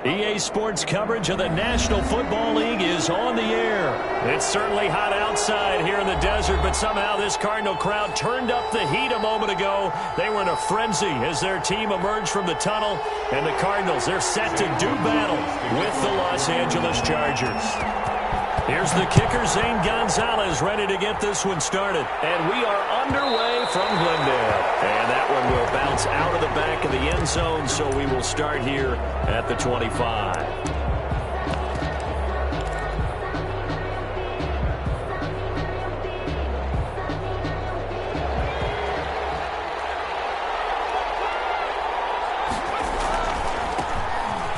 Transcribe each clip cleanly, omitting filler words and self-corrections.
EA Sports coverage of the National Football League is on the air. It's certainly hot outside here in the desert, but somehow this Cardinal crowd turned up the heat a moment ago. They were in a frenzy as their team emerged from the tunnel, and the Cardinals, they're set to do battle with the Los Angeles Chargers. Here's the kicker, Zane Gonzalez, ready to get this one started. And we are underway from Glendale. And that one will bounce out of the back of the end zone, so we will start here at the 25.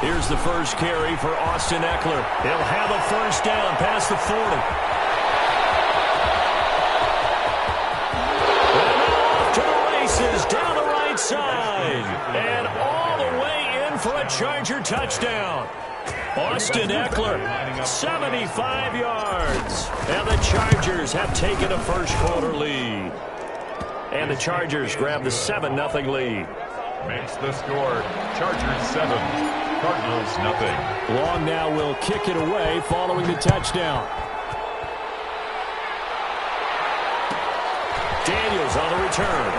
Here's the first carry for Austin Eckler. He'll have a first down past the 40. And off to the races down the right side. And all the way in for a Charger touchdown. Austin Eckler, 75 yards. And the Chargers have taken a first-quarter lead. And the Chargers grab the 7-0 lead. Makes the score Chargers 7. Cardinals nothing. Long now will kick it away following the touchdown. Daniels on the return.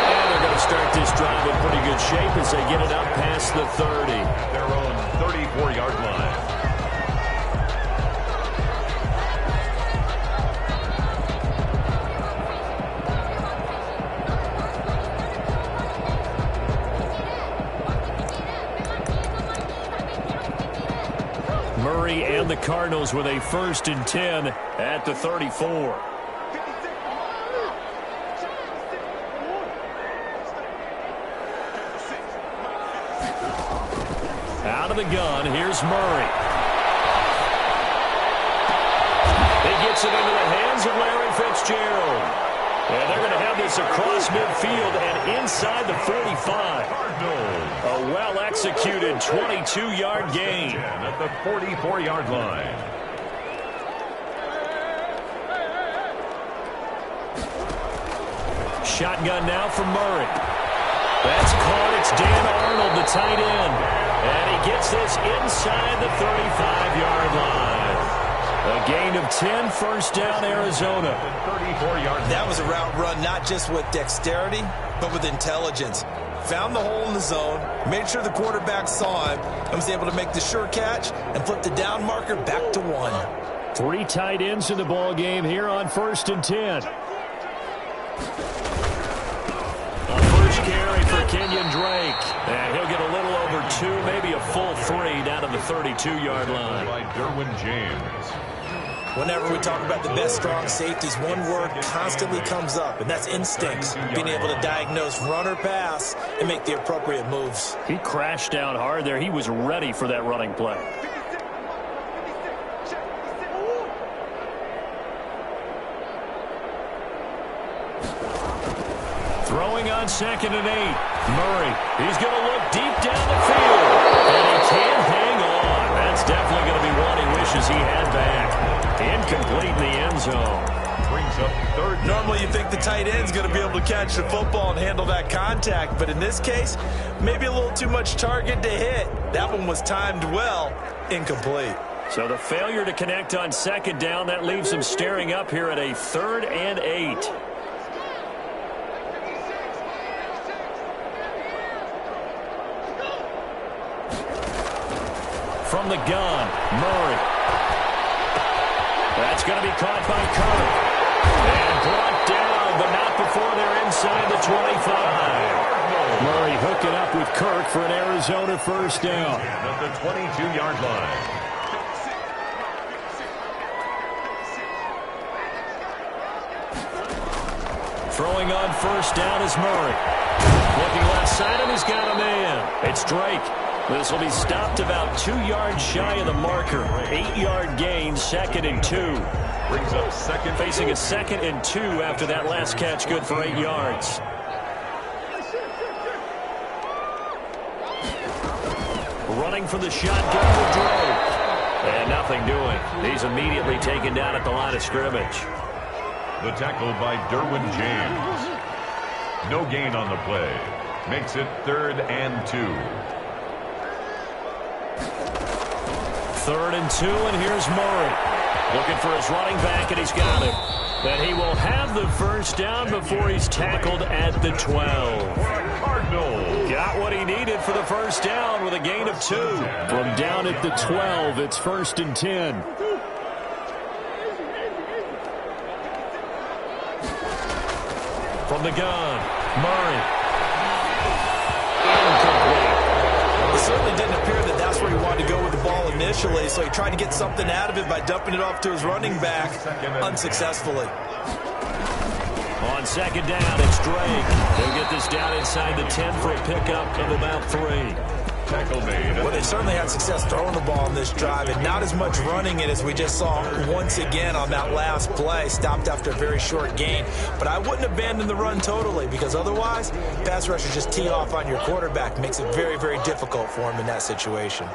And they're going to start this drive in pretty good shape as they get it up past the 30. Their own 34-yard line. Murray and the Cardinals with a 1st and 10 at the 34. Out of the gun, here's Murray. He gets it into the hands of Larry Fitzgerald. And they're going to have this across midfield and inside the 45. A well-executed 22-yard gain. At the 44-yard line. Shotgun now from Murray. That's caught. It's Dan Arnold, the tight end. And he gets this inside the 35-yard line. A gain of 10, first down, Arizona. 34-yard. That was a route run not just with dexterity, but with intelligence. Found the hole in the zone, made sure the quarterback saw him, and was able to make the sure catch and flip the down marker back to 1. 3 tight ends in the ball game here on 1st and 10. A first carry for Kenyon Drake. And he'll get a little over 2, maybe a full 3 down to the 32-yard line. By Derwin James. Whenever we talk about the best strong safeties, one word constantly comes up, and that's instincts. Being able to diagnose run or pass and make the appropriate moves. He crashed down hard there. He was ready for that running play. Throwing on 2nd and 8. Murray, he's going to look deep down the field. And he can't hang on. That's definitely going to be one he wishes he had back. Incomplete in the end zone. Brings up 3rd. Normally you think the tight end's going to be able to catch the football and handle that contact, but in this case, maybe a little too much target to hit. That one was timed well. Incomplete. So the failure to connect on 2nd down, that leaves him staring up here at a 3rd and 8. From the gun, Murray. That's going to be caught by Kirk. And brought down, but not before they're inside the 25. Murray hooking up with Kirk for an Arizona first down. At the 22-yard line. Throwing on first down is Murray. Looking left side, and he's got a man. It's Drake. This will be stopped about 2 yards shy of the marker. 8-yard gain, 2nd and 2. Brings up 2nd. Facing a 2nd and 2 after that last catch, good for 8 yards. Running from the shotgun with Drake. And nothing doing. He's immediately taken down at the line of scrimmage. The tackle by Derwin James. No gain on the play. Makes it 3rd and 2. 3rd and 2, and here's Murray. Looking for his running back, and he's got him. And he will have the first down before he's tackled at the 12. Got what he needed for the first down with a gain of 2. From down at the 12, it's 1st and 10. From the gun, Murray. Incomplete. It certainly didn't appear that that's where he wanted to go with the ball initially, so he tried to get something out of it by dumping it off to his running back unsuccessfully. On 2nd down, it's Drake. They'll get this down inside the 10 for a pickup of about 3. Tackle made. Well, they certainly had success throwing the ball in this drive, and not as much running it as we just saw once again on that last play. Stopped after a very short gain. But I wouldn't abandon the run totally, because otherwise, pass rushers just tee off on your quarterback. Makes it very, very difficult for him in that situation.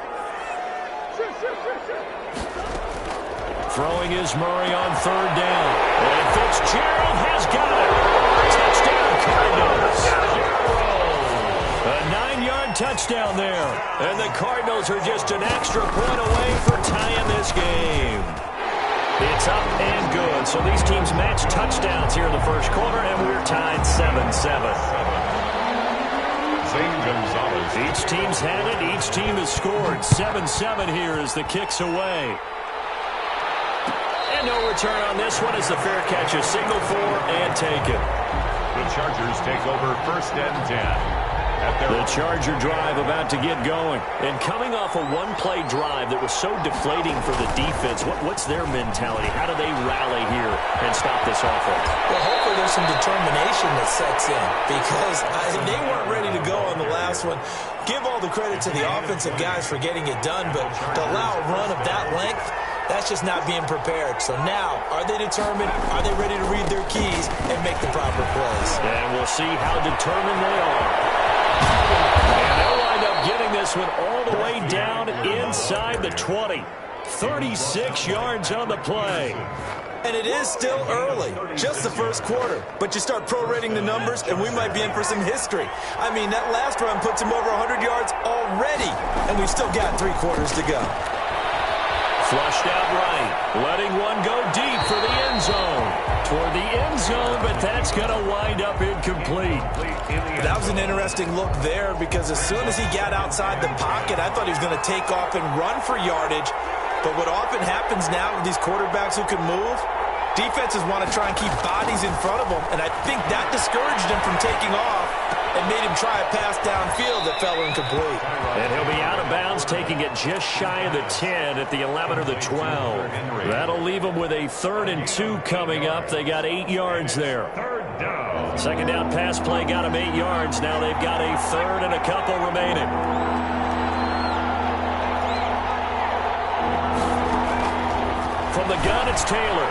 Throwing is Murray on 3rd down. And Fitzgerald has got it. Touchdown, Cardinals. A 9-yard touchdown there. And the Cardinals are just an extra point away from tying this game. It's up and good. So these teams match touchdowns here in the first quarter, and we're tied 7-7. Each team's had it. Each team has scored. 7-7 here as the kick's away. And no return on this one as the fair catch is signaled for and taken. The Chargers take over 1st and 10. The Charger drive about to get going. And coming off a one-play drive that was so deflating for the defense, what's their mentality? How do they rally here and stop this offense? Well, hopefully there's some determination that sets in, because they weren't ready to go on the last one. Give all the credit to the offensive guys for getting it done, but to allow a run of that length, that's just not being prepared. So now, are they determined? Are they ready to read their keys and make the proper plays? And we'll see how determined they are. And they'll wind up getting this one all the way down inside the 20. 36 yards on the play. And it is still early, just the first quarter. But you start prorating the numbers, and we might be in for some history. I mean, that last run puts him over 100 yards already, and we've still got 3 quarters to go. Flushed out right, letting one go deep for the end zone. Toward the end zone, but that's going to wind up incomplete. That was an interesting look there, because as soon as he got outside the pocket, I thought he was going to take off and run for yardage. But what often happens now with these quarterbacks who can move, defenses want to try and keep bodies in front of them, and I think that discouraged him from taking off and made him try a pass downfield that fell incomplete. And he'll be out of bounds, taking it just shy of the 10 at the 11 or the 12. That'll leave them with a 3rd and 2 coming up. They got 8 yards there. 2nd down pass play got them 8 yards. Now they've got a 3rd and a couple remaining. From the gun, it's Taylor.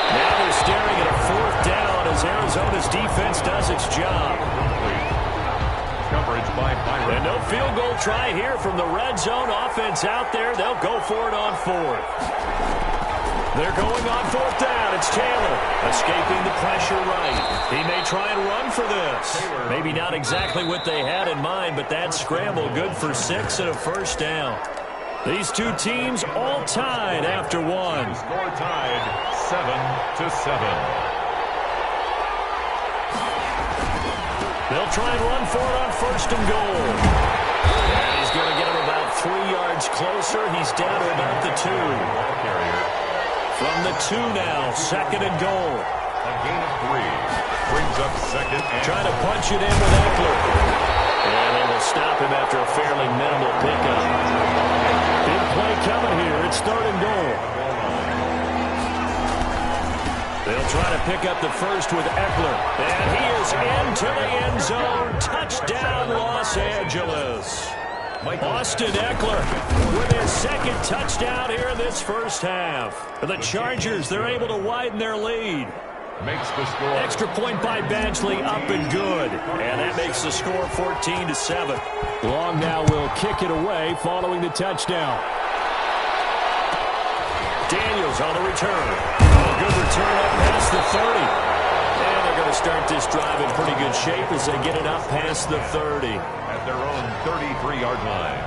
Now they're staring at a 4th down as Arizona's defense does its job. Coverage by Byron. And no field goal try here from the red zone. Offense out there. They'll go for it on 4th. They're going on 4th down. It's Taylor escaping the pressure right. He may try and run for this. Maybe not exactly what they had in mind, but that scramble good for 6 and a first down. These two teams all tied after one. Score tied 7-7. They'll try and run for it on 1st and goal. And he's going to get him about 3 yards closer. He's down to about the 2. From the 2 now, 2nd and goal. A gain of 3. Brings up 2nd and... Trying to punch it in with Eckler. And they will stop him after a fairly minimal pickup. Big play coming here. It's 3rd and goal. They'll try to pick up the first with Eckler. And he is into the end zone. Touchdown, Los Angeles. Austin Eckler with his 2nd touchdown here in this first half. The Chargers, they're able to widen their lead. Makes the score. Extra point by Badgley, up and good. And that makes the score 14-7. Long now will kick it away following the touchdown. Daniels on the return. A good return up past the 30. And they're going to start this drive in pretty good shape as they get it up past the 30. At their own 33-yard line.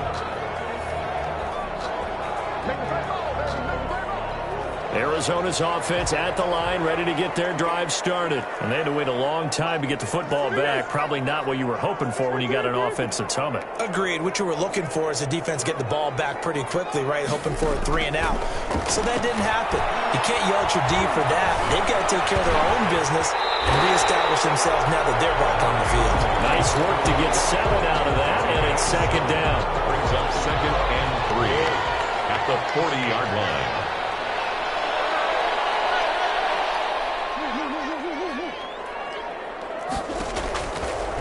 Arizona's offense at the line, ready to get their drive started. And they had to wait a long time to get the football back. Probably not what you were hoping for when you got an offense that's humming. Agreed. What you were looking for is a defense getting the ball back pretty quickly, right? Hoping for a 3 and out. So that didn't happen. You can't yell at your D for that. They've got to take care of their own business and reestablish themselves now that they're back on the field. Nice work to get 7 out of that, and it's second down. Brings up 2nd and 3 at the 40-yard line.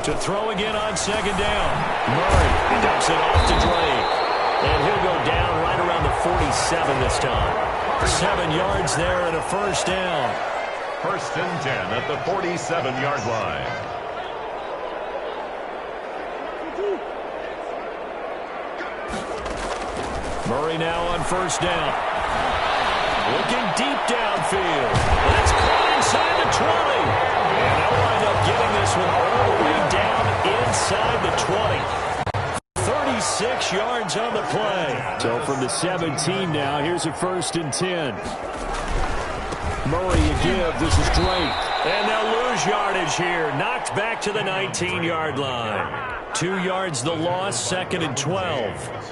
To throw again on 2nd down. Murray dumps it off to Drake. And he'll go down right around the 47 this time. 7 yards there and a first down. 1st and 10 at the 47-yard line. Murray now on 1st down. Looking deep downfield. That's caught inside the 20. And they'll wind up getting this one all the way down inside the 20. 36 yards on the play. So from the 17 now, here's a 1st and 10. Murray a give. This is Drake. And they'll lose yardage here. Knocked back to the 19-yard line. 2 yards the loss, 2nd and 12.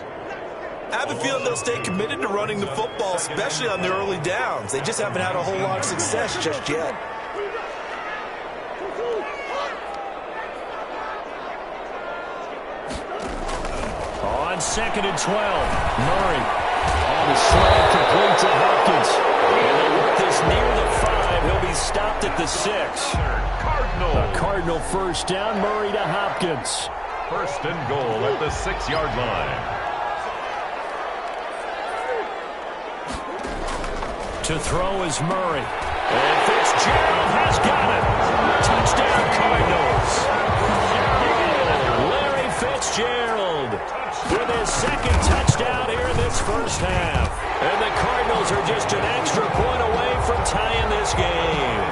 I have a feeling they'll stay committed to running the football, especially on the early downs. They just haven't had a whole lot of success just yet. On 2nd and 12, Murray on the slant, complete to Hopkins. And they work this near the 5. He'll be stopped at the 6. A Cardinal first down, Murray to Hopkins. 1st and goal at the 6-yard line. To throw is Murray. And Fitzgerald has got it. Touchdown, Cardinals. Larry Fitzgerald with his 2nd touchdown here in this first half. And the Cardinals are just an extra point away from tying this game.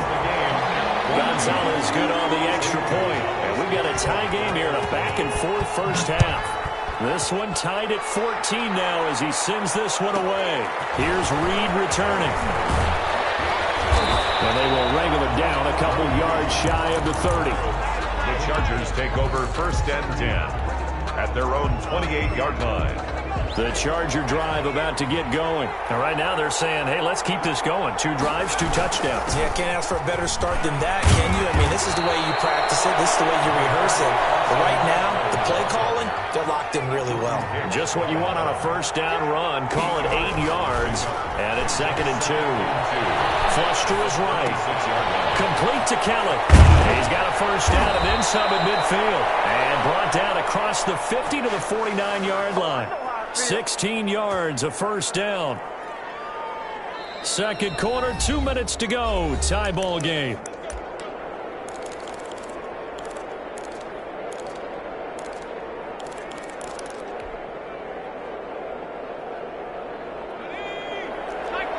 Gonzalez good on the extra point. And we've got a tie game here in a back-and-forth first half. This one tied at 14 now as he sends this one away. Here's Reed returning. And they will wrangle him down a couple yards shy of the 30. The Chargers take over 1st and 10 at their own 28-yard line. The Charger drive about to get going. And right now they're saying, hey, let's keep this going. 2 drives, 2 touchdowns. Yeah, can't ask for a better start than that, can you? I mean, this is the way you practice it. This is the way you rehearse it. But right now, the play calling, they're locked in really well. Just what you want on a first down run. Call it 8 yards. And it's 2nd and 2. Flush to his right. Complete to Kelly. He's got a first down and then some at midfield. And brought down across the 50 to the 49-yard line. 16 yards, a first down. 2nd quarter, 2 minutes to go. Tie ball game.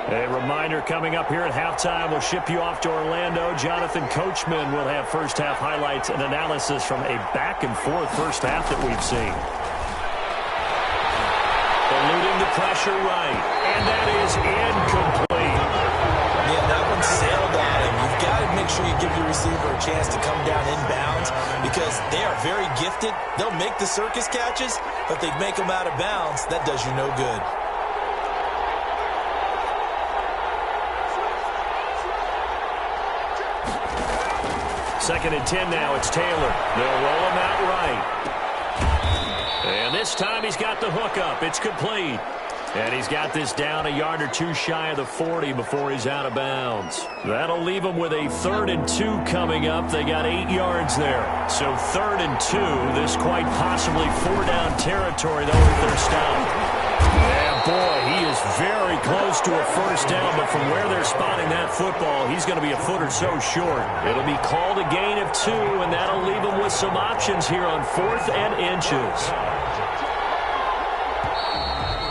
A reminder coming up here at halftime. We'll ship you off to Orlando. Jonathan Coachman will have first half highlights and analysis from a back-and-forth first half that we've seen. Eluding the pressure right. And that is incomplete. Yeah, that one sailed on him. You've got to make sure you give your receiver a chance to come down inbounds because they are very gifted. They'll make the circus catches, but they make them out of bounds. That does you no good. Second and 10 now. It's Taylor. They'll roll him out right. And this time he's got the hook up. It's complete. And he's got this down a yard or 2 shy of the 40 before he's out of bounds. That'll leave him with a 3rd and 2 coming up. They got 8 yards there. So 3rd and 2. This quite possibly 4-down territory, though, if they're stopped. Yeah, boy, he is very close to a first down, but from where they're spotting that football, he's going to be a foot or so short. It'll be called a gain of 2, and that'll leave him with some options here on 4th and inches.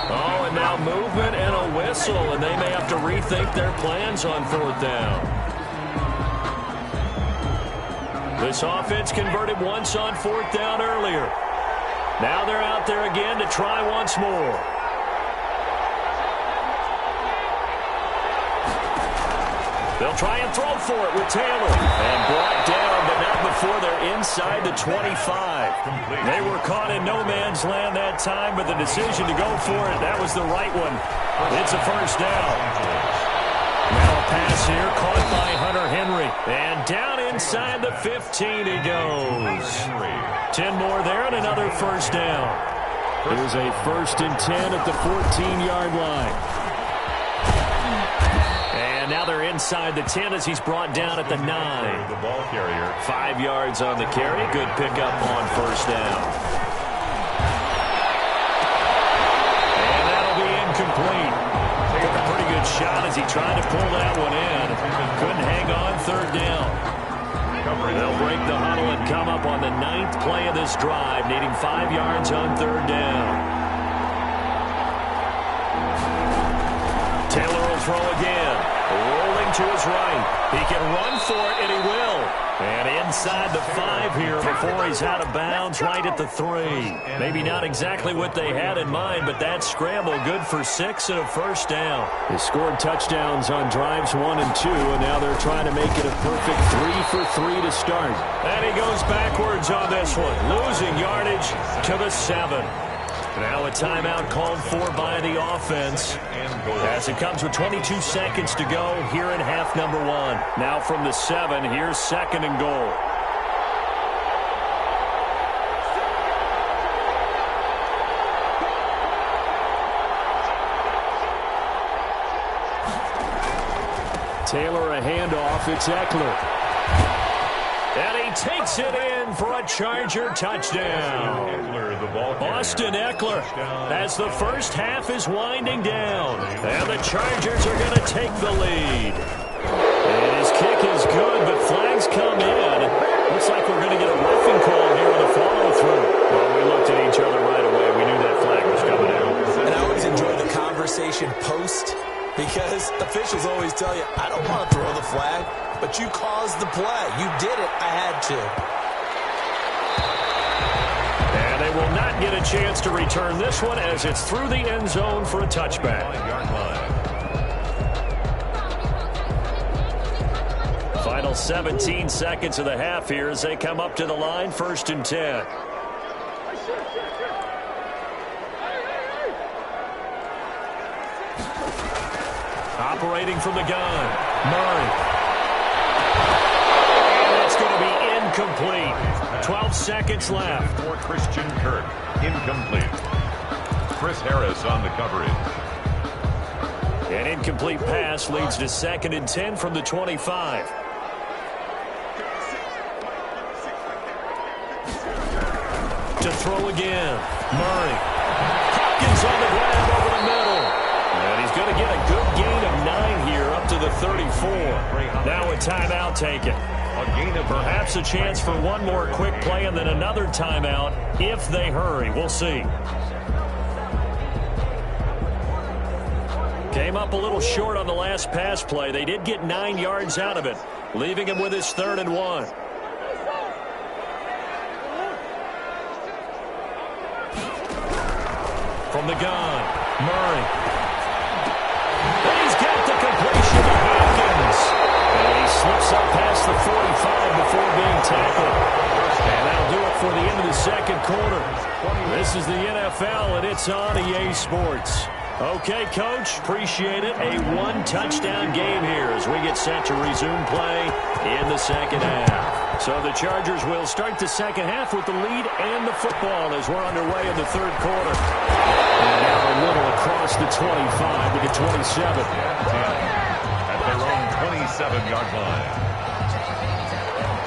Oh, and now movement and a whistle, and they may have to rethink their plans on 4th down. This offense converted once on 4th down earlier. Now they're out there again to try once more. They'll try and throw for it with Taylor. And brought down, but not before they're inside the 25. They were caught in no man's land that time, but the decision to go for it, that was the right one. It's a first down. Now a pass here caught by Hunter Henry. And down inside the 15 he goes. 10 more there and another first down. Here's a 1st and 10 at the 14-yard line. And now they're inside the 10 as he's brought down at the 9. The ball carrier. 5 yards on the carry. Good pickup on first down. And that'll be incomplete. Took a pretty good shot as he tried to pull that one in. Couldn't hang on 3rd down. They'll break the huddle and come up on the 9th play of this drive, needing 5 yards on 3rd down. Taylor will throw again. Rolling to his right. He can run for it, and he will. And inside the 5 here before he's out of bounds right at the 3. Maybe not exactly what they had in mind, but that scramble good for 6 and a first down. They scored touchdowns on drives 1 and 2, and now they're trying to make it a perfect 3 for 3 to start. And he goes backwards on this one, losing yardage to the 7. Now a timeout called for by the offense as it comes with 22 seconds to go here in half number 1. Now from the 7, here's 2nd and goal. Taylor a handoff. It's Eckler. And he takes it in for a Charger touchdown. Austin Eckler as the first half is winding down. And the Chargers are going to take the lead. And his kick is good, but flags come in. Looks like we're going to get a roughing call here on the follow-through. Well, we looked at each other right away. We knew that flag was coming out. And I always enjoy the conversation post because officials always tell you, I don't want to throw the flag. But you caused the play. You did it. I had to. And they will not get a chance to return this one as it's through the end zone for a touchback. Final 17 seconds of the half here as they come up to the line, 1st and 10. Operating from the gun, Murray. Incomplete. 12 seconds left. For Christian Kirk. Incomplete. Chris Harris on the coverage. An incomplete pass leads to 2nd and 10 from the 25. To throw again. Murray. Hopkins on the grab over the middle. And he's going to get a good gain of 9 here up to the 34. Now a timeout taken. Perhaps a chance for one more quick play and then another timeout if they hurry. We'll see. Came up a little short on the last pass play. They did get 9 yards out of it, leaving him with his 3rd and 1. From the gun, Murray. And he's got the completion to Hopkins. And he slips up past the 45 before being tackled. And that'll do it for the end of the 2nd quarter. This is the NFL, and it's on EA Sports. Okay, Coach, appreciate it. A 1-touchdown game here as we get set to resume play in the 2nd half. So the Chargers will start the 2nd half with the lead and the football as we're underway in the 3rd quarter. And now a little across the 25 to the 27. At their own 27-yard line.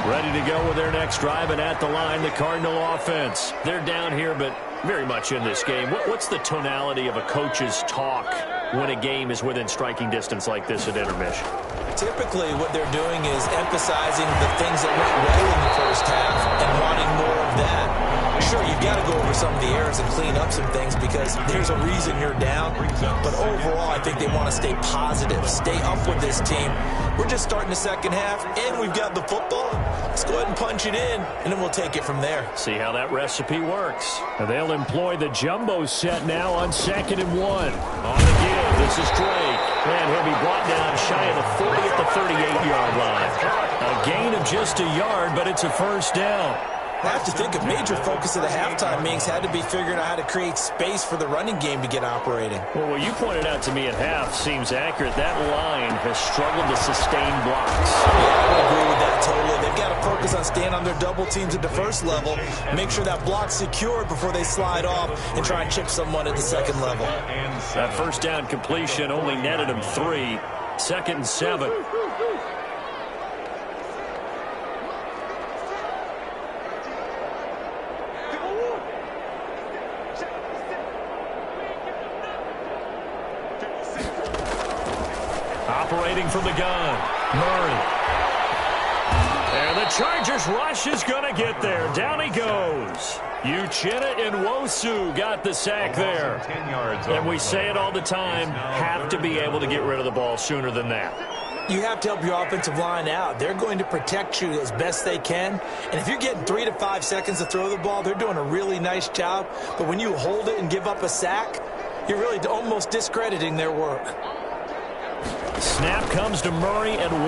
Ready to go with their next drive, and at the line, the Cardinal offense. They're down here, but very much in this game. What's the tonality of a coach's talk when a game is within striking distance like this at intermission? Typically, what they're doing is emphasizing the things that went well in the first half and wanting more of that. Sure, you've got to go over some of the errors and clean up some things because there's a reason you're down. But overall, I think they want to stay positive, stay up with this team. We're just starting the 2nd half, and we've got the football. Let's go ahead and punch it in, and then we'll take it from there. See how that recipe works. They'll employ the jumbo set now on 2nd and 1. On the give, the This is Drake. And he'll be brought down shy of the 40 at the 38-yard line. A gain of just a yard, but it's a first down. I have to think a major focus of the halftime meetings had to be figuring out how to create space for the running game to get operating. Well, what you pointed out to me at half seems accurate. That line has struggled to sustain blocks. Yeah, I would agree with that totally. They've got to focus on staying on their double teams at the first level, make sure that block's secured before they slide off and try and chip someone at the second level. That first down completion only netted him 3. 2nd and 7. Operating from the gun, Murray. And the Chargers rush is going to get there. Down he goes. Uchenna Nwosu got the sack there. And we say it all the time, have to be able to get rid of the ball sooner than that. You have to help your offensive line out. They're going to protect you as best they can. And if you're getting 3 to 5 seconds to throw the ball, they're doing a really nice job. But when you hold it and give up a sack, you're really almost discrediting their work. Snap comes to Murray at 1.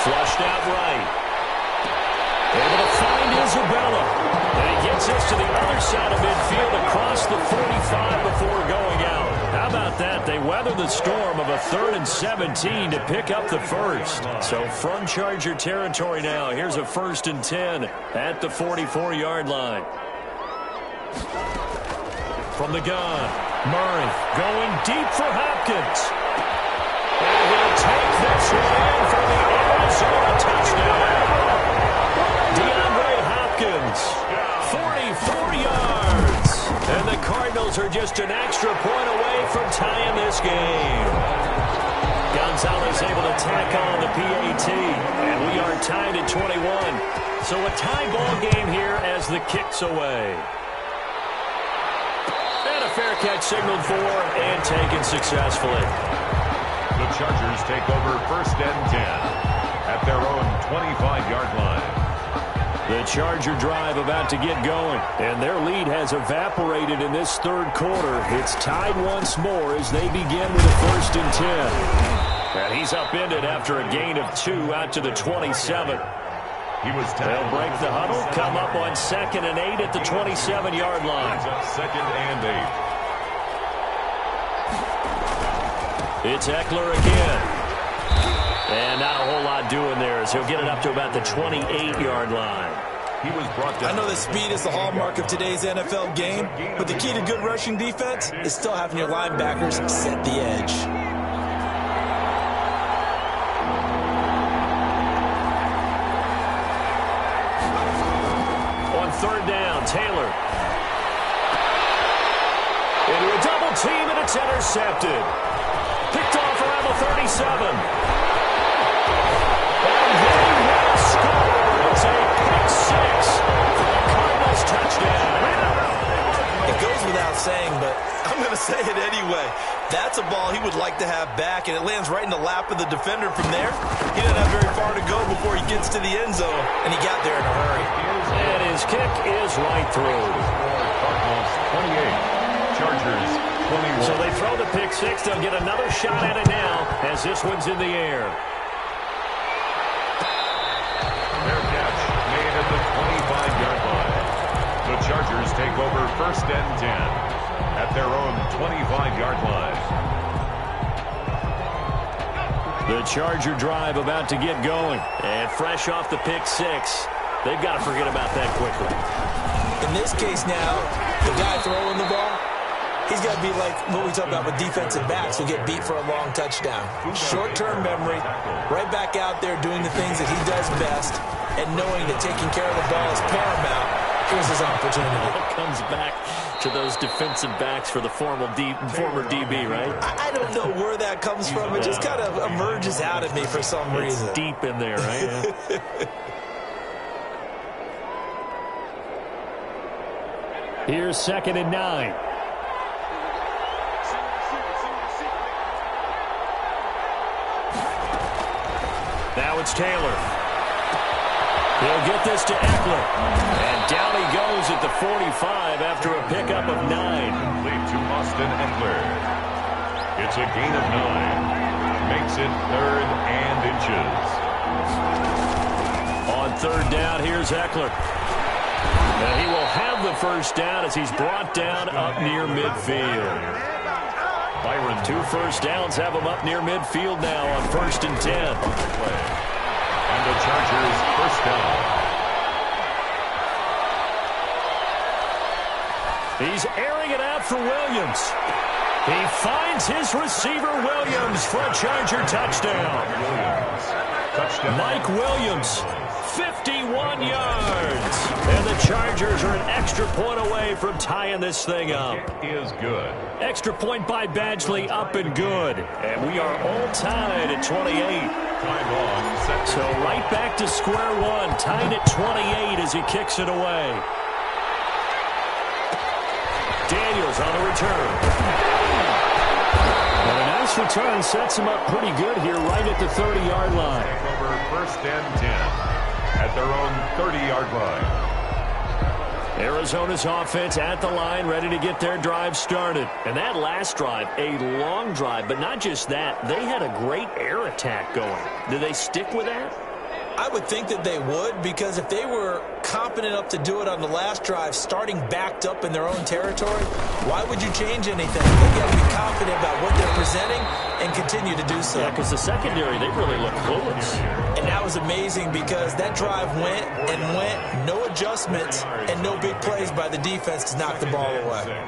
Flushed out right. Able to find Isabella. And he gets us to the other side of midfield across the 45 before going out. How about that? They weather the storm of a 3rd and 17 to pick up the first. So from Charger territory now, here's a 1st and 10 at the 44-yard line. From the gun, Murray going deep for Hopkins. And he'll take this one in for the Arizona touchdown. DeAndre Hopkins, 44 yards. And the Cardinals are just an extra point away from tying this game. Gonzalez able to tack on the PAT. And we are tied at 21. So a tie ball game here as the kick's away. And a fair catch signaled for and taken successfully. The Chargers take over 1st and 10 at their own 25-yard line. The Charger drive about to get going, and their lead has evaporated in this 3rd quarter. It's tied once more as they begin with a 1st and 10. And he's upended after a gain of 2 out to the 27. They'll break the huddle, come up on 2nd and 8 at the 27-yard line. 2nd and 8. It's Eckler again. And not a whole lot doing there as he'll get it up to about the 28-yard line. He was brought down. I know that speed is the hallmark of today's NFL game, but the key to good rushing defense is still having your linebackers set the edge. On 3rd down, Taylor. Into a double team, and it's intercepted. Picked off around the 37. And they will score. It's a pick 6 for the Cardinals touchdown. It goes without saying, but I'm going to say it anyway. That's a ball he would like to have back, and it lands right in the lap of the defender from there. He doesn't have very far to go before he gets to the end zone, and he got there in a hurry. And his kick is right through. Cardinals 28, Chargers 21. So they throw the pick 6. They'll get another shot at it now as this one's in the air. Fair catch made at the 25-yard line. The Chargers take over 1st and 10 at their own 25-yard line. The Charger drive about to get going. And fresh off the pick 6, they've got to forget about that quickly. In this case now, the guy throwing the ball, he's got to be like what we talk about with defensive backs who get beat for a long touchdown. Short-term memory, right back out there doing the things that he does best, and knowing that taking care of the ball is paramount. Here's his opportunity. It comes back to those defensive backs for the former DB, right? I don't know where that comes from. It just kind of emerges out of me for some reason. It's deep in there, right? Here's 2nd and 9. Now it's Taylor. He'll get this to Eckler. And down he goes at the 45 after a pickup of 9. Lead to Austin Eckler. It's a gain of 9. Makes it 3rd and inches. On 3rd down, here's Eckler. And he will have the first down as he's brought down up near midfield. Byron, 2 first downs have him up near midfield now on 1st and 10. And the Chargers first down. He's airing it out for Williams. He finds his receiver Williams for a Charger touchdown. Mike Williams, 51 yards. And the Chargers are an extra point away from tying this thing up. It is good. Extra point by Badgley, up and good. And we are all tied at 28. Time on. So right back to square one, tied at 28 as he kicks it away. Daniels on the return. And a nice return sets him up pretty good here right at the 30-yard line. Over 1st and 10 at their own 30-yard line. Arizona's offense at the line, ready to get their drive started. And that last drive, a long drive, but not just that. They had a great air attack going. Do they stick with that? I would think that they would, because if they were confident enough to do it on the last drive, starting backed up in their own territory, why would you change anything? They got to be confident about what they're presenting and continue to do so. Yeah, because the secondary, they really look clueless. And that was amazing because that drive went and went, no adjustments and no big plays by the defense to knock the ball away.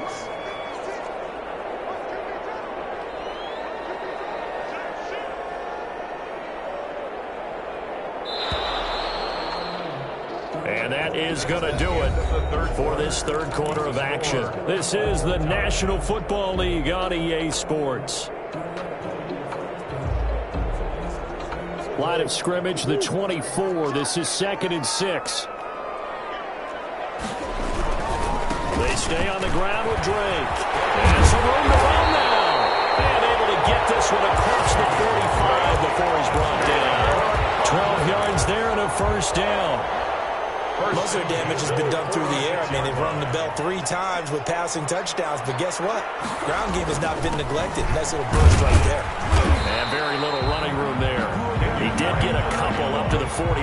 And that is going to do it for this 3rd quarter of action. This is the National Football League on EA Sports. Line of scrimmage, the 24. This is 2nd and 6. They stay on the ground with Drake. And some room to run now. And able to get this one across the 45 before he's brought down. 12 yards there and a first down. Most of their damage has been done through the air. I mean, they've rung the bell 3 times with passing touchdowns, but guess what? Ground game has not been neglected. Nice little burst right there. And very little running room there. He did get a couple up to the 49.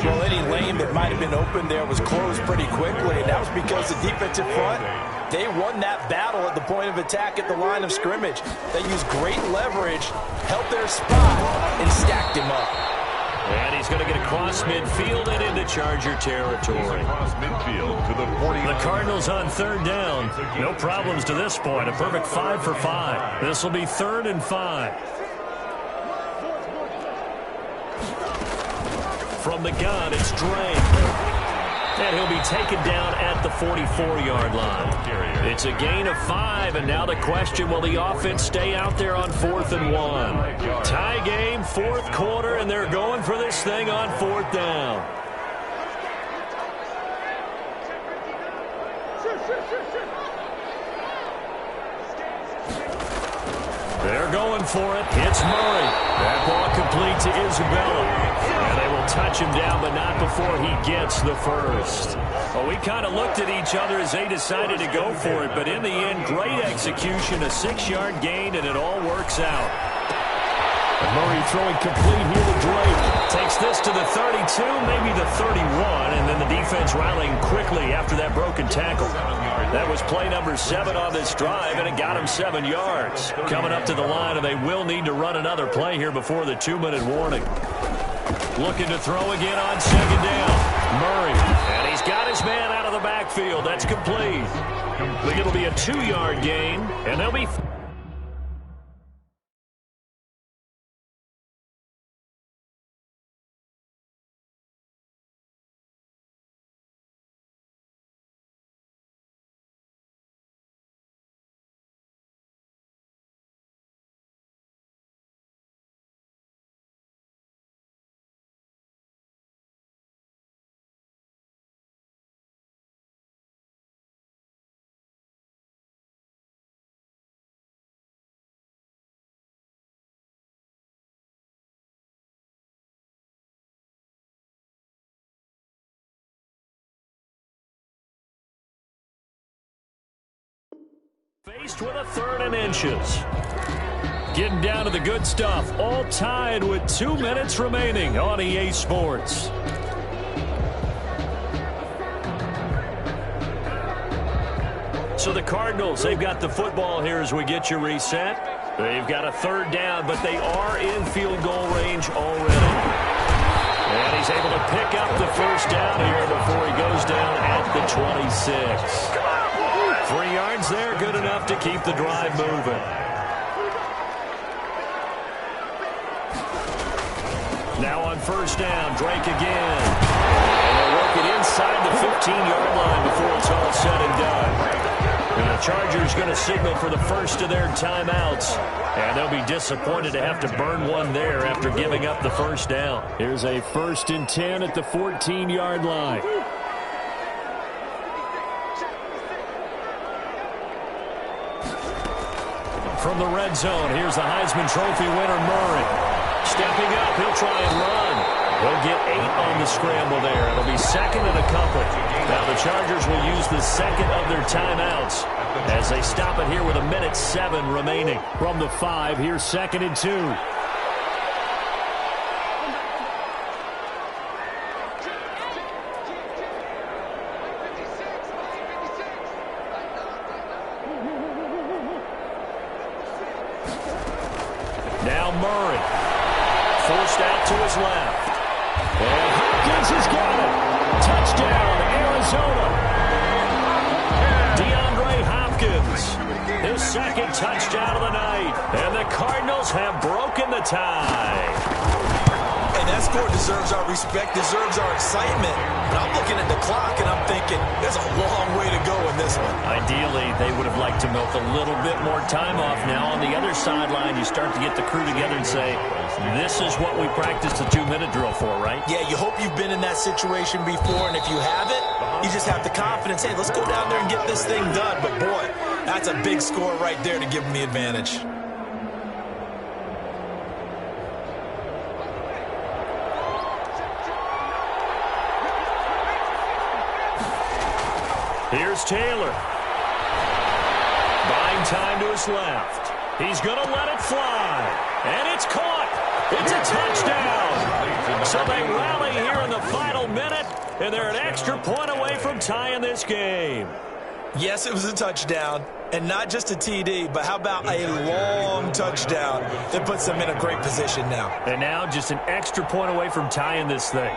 Well, any lane that might have been open there was closed pretty quickly, and that was because the defensive front, they won that battle at the point of attack at the line of scrimmage. They used great leverage, held their spot, and stacked him up. And he's going to get across midfield and into Charger territory. Across midfield to the 40. The Cardinals on 3rd down. No problems to this point. A perfect 5 for 5. This will be 3rd and 5. From the gun, it's Drake. And he'll be taken down at the 44-yard line. It's a gain of 5, and now the question, will the offense stay out there on 4th and 1? Tie game, 4th quarter, and they're going for this thing on 4th down. They're going for it. It's Murray. That ball complete to Isabella. And they will touch him down, but not before he gets the first. Well, we kind of looked at each other as they decided to go for it, but in the end, great execution, a 6-yard gain, and it all works out. And Murray throwing complete here to Drake. Takes this to the 32, maybe the 31, and then the defense rallying quickly after that broken tackle. That was play number 7 on this drive, and it got him 7 yards. Coming up to the line, and they will need to run another play here before the 2-minute warning. Looking to throw again on 2nd down. Murray, and he's got his man out of the backfield. That's complete. It'll be a 2-yard gain, and they'll be... Faced with a 3rd and inches. Getting down to the good stuff. All tied with 2 minutes remaining on EA Sports. So the Cardinals, they've got the football here as we get you reset. They've got a 3rd down, but they are in field goal range already. And he's able to pick up the 1st down here before he goes down at the 26. 3 yards there, good enough to keep the drive moving. Now on 1st down, Drake again. And they'll work it inside the 15-yard line before it's all said and done. And the Chargers going to signal for the first of their timeouts. And they'll be disappointed to have to burn one there after giving up the 1st down. Here's a 1st and 10 at the 14-yard line. From the red zone, here's the Heisman Trophy winner, Murray. Stepping up, he'll try and run. He'll get 8 on the scramble there. It'll be 2nd and a couple. Now the Chargers will use the 2nd of their timeouts as they stop it here with 1:07 remaining. From the 5, here's 2nd and 2. Now Murray. Forced out to his left. And Hopkins has got it. Touchdown, Arizona. DeAndre Hopkins. His 2nd touchdown of the night. And the Cardinals have broken the tie. And that score deserves our respect, deserves our excitement. But I'm looking at the clock and I'm thinking there's a long way to go in this one. Ideally, they would have liked to milk a little bit more time off. Now on the other sideline, you start to get the crew together and say, this is what we practiced the 2-minute drill for, right? Yeah, you hope you've been in that situation before, and if you haven't, you just have the confidence, hey, let's go down there and get this thing done. But boy, that's a big score right there to give them the advantage. Here's Taylor. Buying time to his left. He's going to let it fly. And it's caught. It's a touchdown. So they rally here in the final minute, and they're an extra point away from tying this game. Yes, it was a touchdown, and not just a TD, but how about a long touchdown that puts them in a great position now. And now just an extra point away from tying this thing.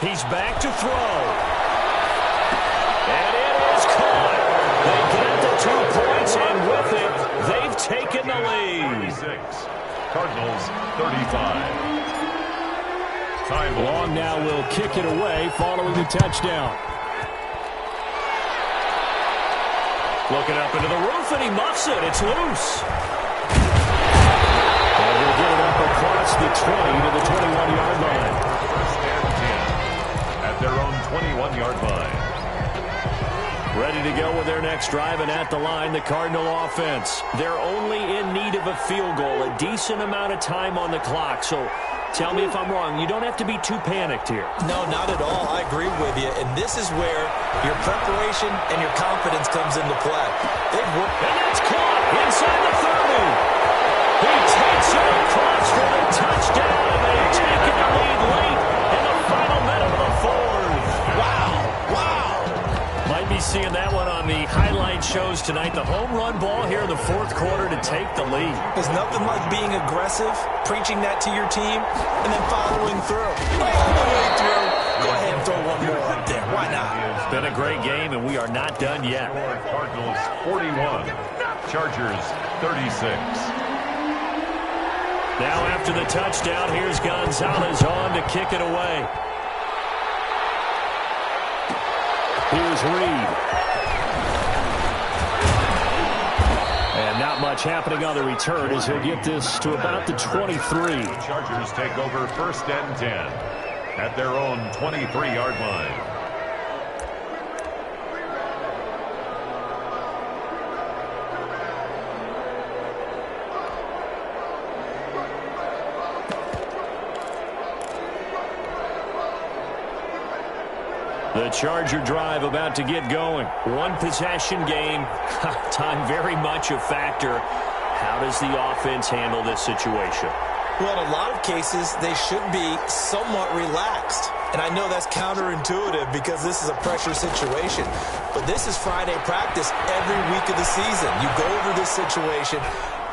He's back to throw. And it is caught. They get the 2 points, and with it, they've taken the lead. 36. Cardinals 35. Time Long now will kick it away following the touchdown. Looking up into the roof, and he muffs it. It's loose. And we'll get it up across the 20 to the 21-yard line. 1st and 10 at their own 21-yard line. Ready to go with their next drive, and at the line, the Cardinal offense. They're only in need of a field goal, a decent amount of time on the clock. So tell me if I'm wrong. You don't have to be too panicked here. No, not at all. I agree with you. And this is where your preparation and your confidence comes into play. They've worked. And that's caught inside the 30. He takes it across for the touchdown, and they've taken the lead late in the final minute of the 4th. Wow. Wow. Might be seeing that one on the highlight shows tonight. The home run ball here in the 4th quarter to take the lead. There's nothing like being aggressive, preaching that to your team, and then following through. All the way through. Go ahead and throw one more up there. Why not? It's been a great game, and we are not done yet. Cardinals 41. Chargers 36. Now after the touchdown, here's Gonzalez on to kick it away. Here's Reed. And not much happening on the return as he'll get this to about the 23. The Chargers take over 1st and 10 at their own 23-yard line. The Charger drive about to get going. One possession game. Time very much a factor. How does the offense handle this situation? Well, in a lot of cases, they should be somewhat relaxed. And I know that's counterintuitive because this is a pressure situation. But this is Friday practice every week of the season. You go over this situation,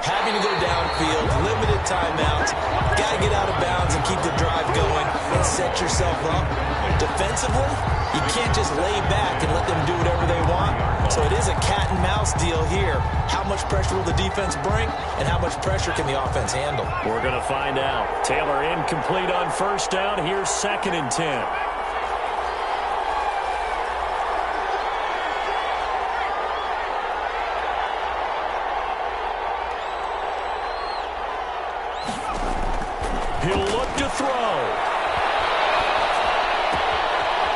having to go downfield, limited timeouts, got to get out of bounds and keep the drive going and set yourself up. Defensively, you can't just lay back and let them do whatever they want. So it is a cat and mouse deal here. How much pressure will the defense bring and how much pressure can the offense handle? We're going to find out. Taylor incomplete on first down. Here's 2nd and 10. He'll look to throw.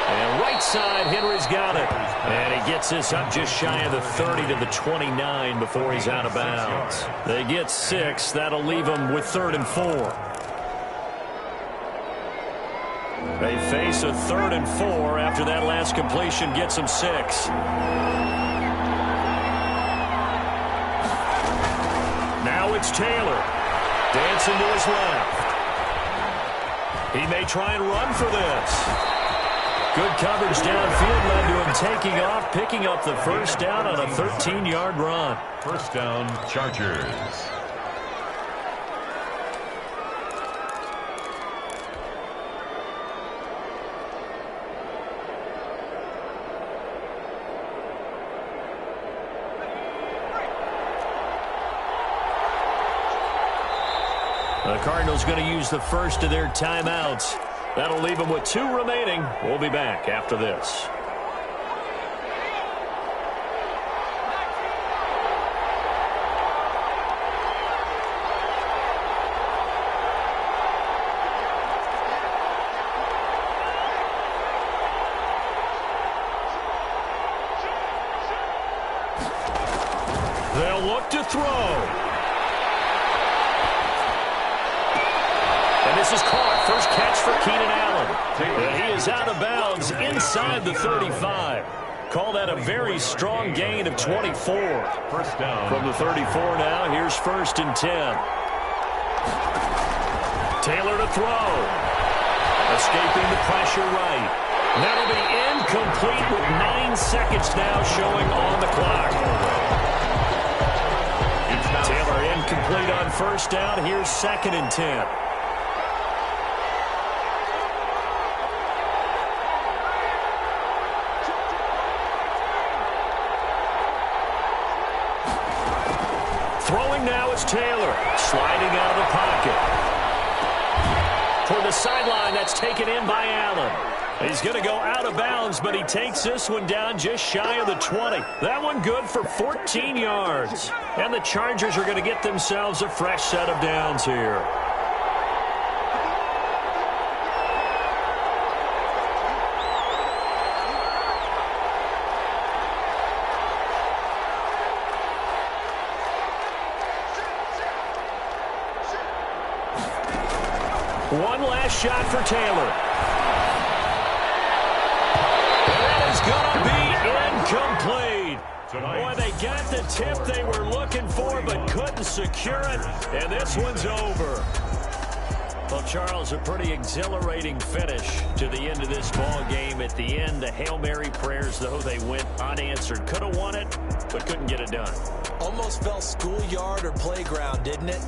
And right side, Henry's got it. And he gets this up just shy of the 30 to the 29 before he's out of bounds. They get 6. That'll leave them with 3rd and 4. They face a 3rd and 4 after that last completion gets them 6. Now it's Taylor. Dancing to his left. He may try and run for this. Good coverage downfield led to him taking off, picking up the first down on a 13-yard run. First down, Chargers. The Cardinals going to use the first of their timeouts. That'll leave them with 2 remaining. We'll be back after this. They'll look to throw. And this is caught. First catch for Keenan Allen. And he is out of bounds inside the 35. Call that a very strong gain of 24. First down. From the 34 now, here's 1st and 10. Taylor to throw. Escaping the pressure right. That'll be incomplete with 9 seconds now showing on the clock. Taylor incomplete on first down. Here's 2nd and 10. Throwing now is Taylor, sliding out of the pocket. Toward the sideline, that's taken in by Allen. He's going to go out of bounds, but he takes this one down just shy of the 20. That one good for 14 yards. And the Chargers are going to get themselves a fresh set of downs here. One last shot for Taylor. That is going to be incomplete. Boy, they got the tip they were looking for but couldn't secure it, and this one's over. Well, Charles, a pretty exhilarating finish to the end of this ball game. At the end, the Hail Mary prayers, though, they went unanswered. Could have won it, but couldn't get it done. Almost felt schoolyard or playground, didn't it?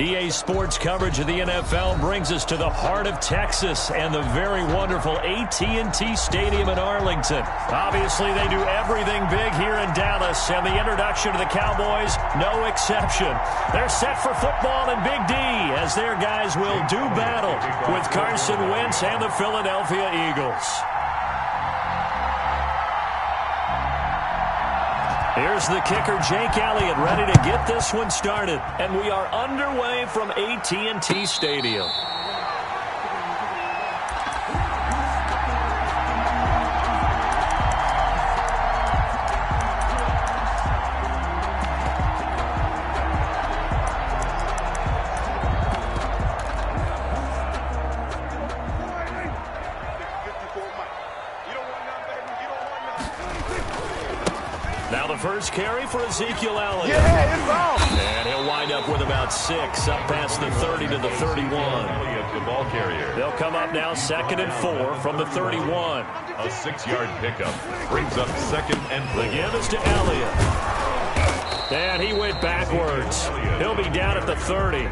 EA Sports coverage of the NFL brings us to the heart of Texas and the very wonderful AT&T Stadium in Arlington. Obviously, they do everything big here in Dallas, and the introduction to the Cowboys, no exception. They're set for football in Big D as their guys will do battle with Carson Wentz and the Philadelphia Eagles. Here's the kicker, Jake Elliott, ready to get this one started. And we are underway from AT&T Stadium. Now the first carry for Ezekiel Elliott. Yeah, it's on. And he'll wind up with about 6, up past the 30 to the 31. Elliott, the ball carrier. They'll come up now 2nd and 4 from the 31. A 6-yard pickup brings up 2nd and 4. The give is to Elliott. And he went backwards. He'll be down at the 30.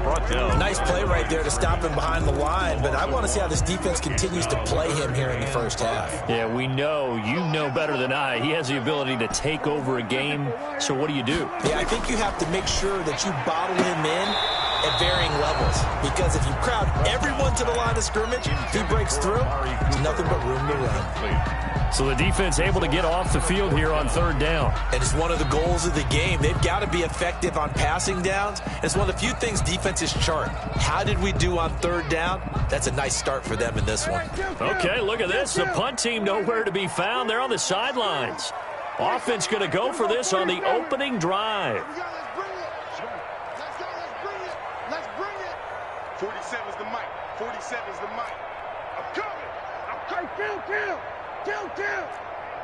Brought down. Nice play right there to stop him behind the line, but I want to see how this defense continues to play him here in the first half. Yeah, we know, you know better than I, he has the ability to take over a game. So what do? Yeah, I think you have to make sure that you bottle him in at varying levels, because if you crowd everyone to the line of scrimmage, if he breaks through, there's nothing but room to run. So the defense able to get off the field here on 3rd down. And it's one of the goals of the game. They've got to be effective on passing downs. It's one of the few things defenses chart. How did we do on 3rd down? That's a nice start for them in this one. Okay, look at this. The punt team nowhere to be found. They're on the sidelines. Offense going to go for this on the opening drive. Let's bring it. 47's the mic. 47's the mic. I'm coming. Kill.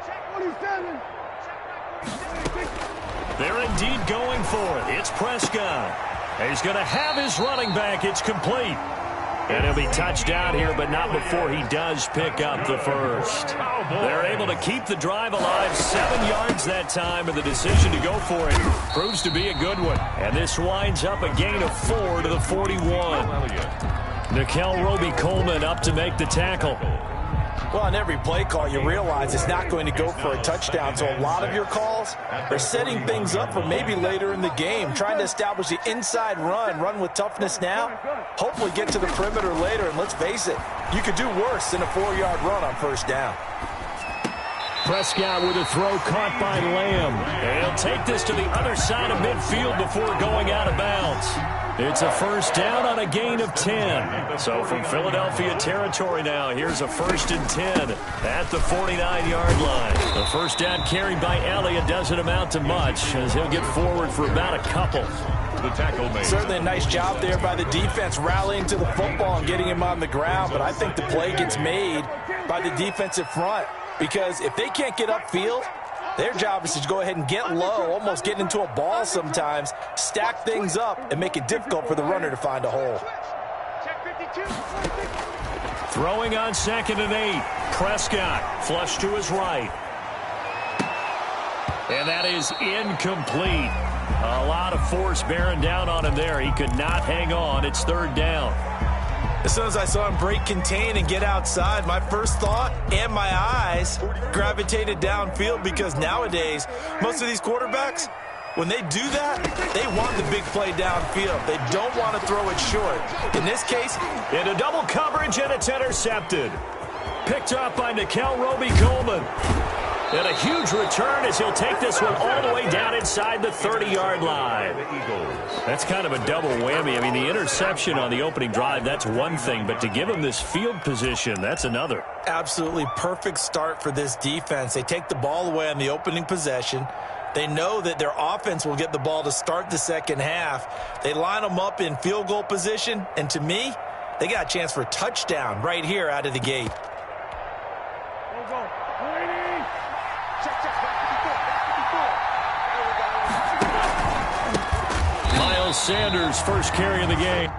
Check 47. They're indeed going for it. It's Prescott. He's going to have his running back. It's complete. And he'll be touched down here, but not before he does pick up the first. They're able to keep the drive alive, 7 yards that time, and the decision to go for it proves to be a good one. And this winds up a gain of 4 to the 41. Nickel Roby-Coleman up to make the tackle. Well, on every play call, you realize it's not going to go for a touchdown. So a lot of your calls are setting things up for maybe later in the game, trying to establish the inside run with toughness now, hopefully get to the perimeter later. And let's face it, you could do worse than a 4-yard run on 1st down. Prescott with a throw caught by Lamb. And he'll take this to the other side of midfield before going out of bounds. It's a 1st down on a gain of 10. So from Philadelphia territory now, here's a 1st and 10 at the 49-yard line. The 1st down carried by Elliott doesn't amount to much as he'll get forward for about a couple. The tackle made. Certainly a nice job there by the defense rallying to the football and getting him on the ground, but I think the play gets made by the defensive front, because if they can't get upfield, their job is to go ahead and get low, almost get into a ball sometimes, stack things up, and make it difficult for the runner to find a hole. Throwing on 2nd and 8. Prescott flush to his right. And that is incomplete. A lot of force bearing down on him there. He could not hang on. It's 3rd down. As soon as I saw him break contain and get outside, my first thought and my eyes gravitated downfield, because nowadays, most of these quarterbacks, when they do that, they want the big play downfield. They don't want to throw it short. In this case, into double coverage, and it's intercepted. Picked up by Nickel Roby-Coleman. And a huge return as he'll take this one all the way down inside the 30-yard line. That's kind of a double whammy. I mean, the interception on the opening drive, that's one thing, but to give him this field position, that's another. Absolutely perfect start for this defense. They take the ball away on the opening possession. They know that their offense will get the ball to start the 2nd half. They line them up in field goal position, and to me, they got a chance for a touchdown right here out of the gate. Miles Sanders, first carry of the game.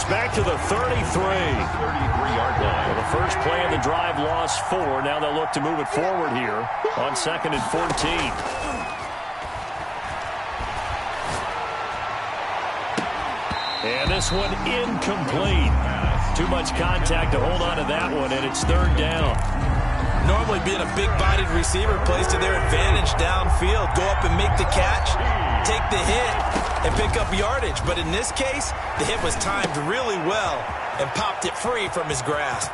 It's back to the 33-yard line. Well, the first play of the drive lost 4. Now they'll look to move it forward here on 2nd and 14. And this one incomplete. Too much contact to hold on to that one, and it's 3rd down. Normally being a big-bodied receiver plays to their advantage downfield. Go up and make the catch, take the hit, and pick up yardage. But in this case, the hit was timed really well and popped it free from his grasp.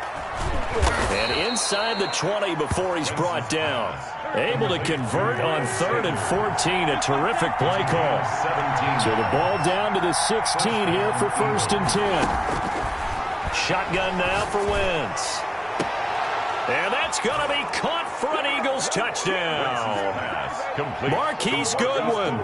And inside the 20 before he's brought down. Able to convert on 3rd and 14. A terrific play call. So the ball down to the 16 here for 1st and 10. Shotgun now for Wentz. And that's going to be caught for an Eagles touchdown. Marquise Goodwin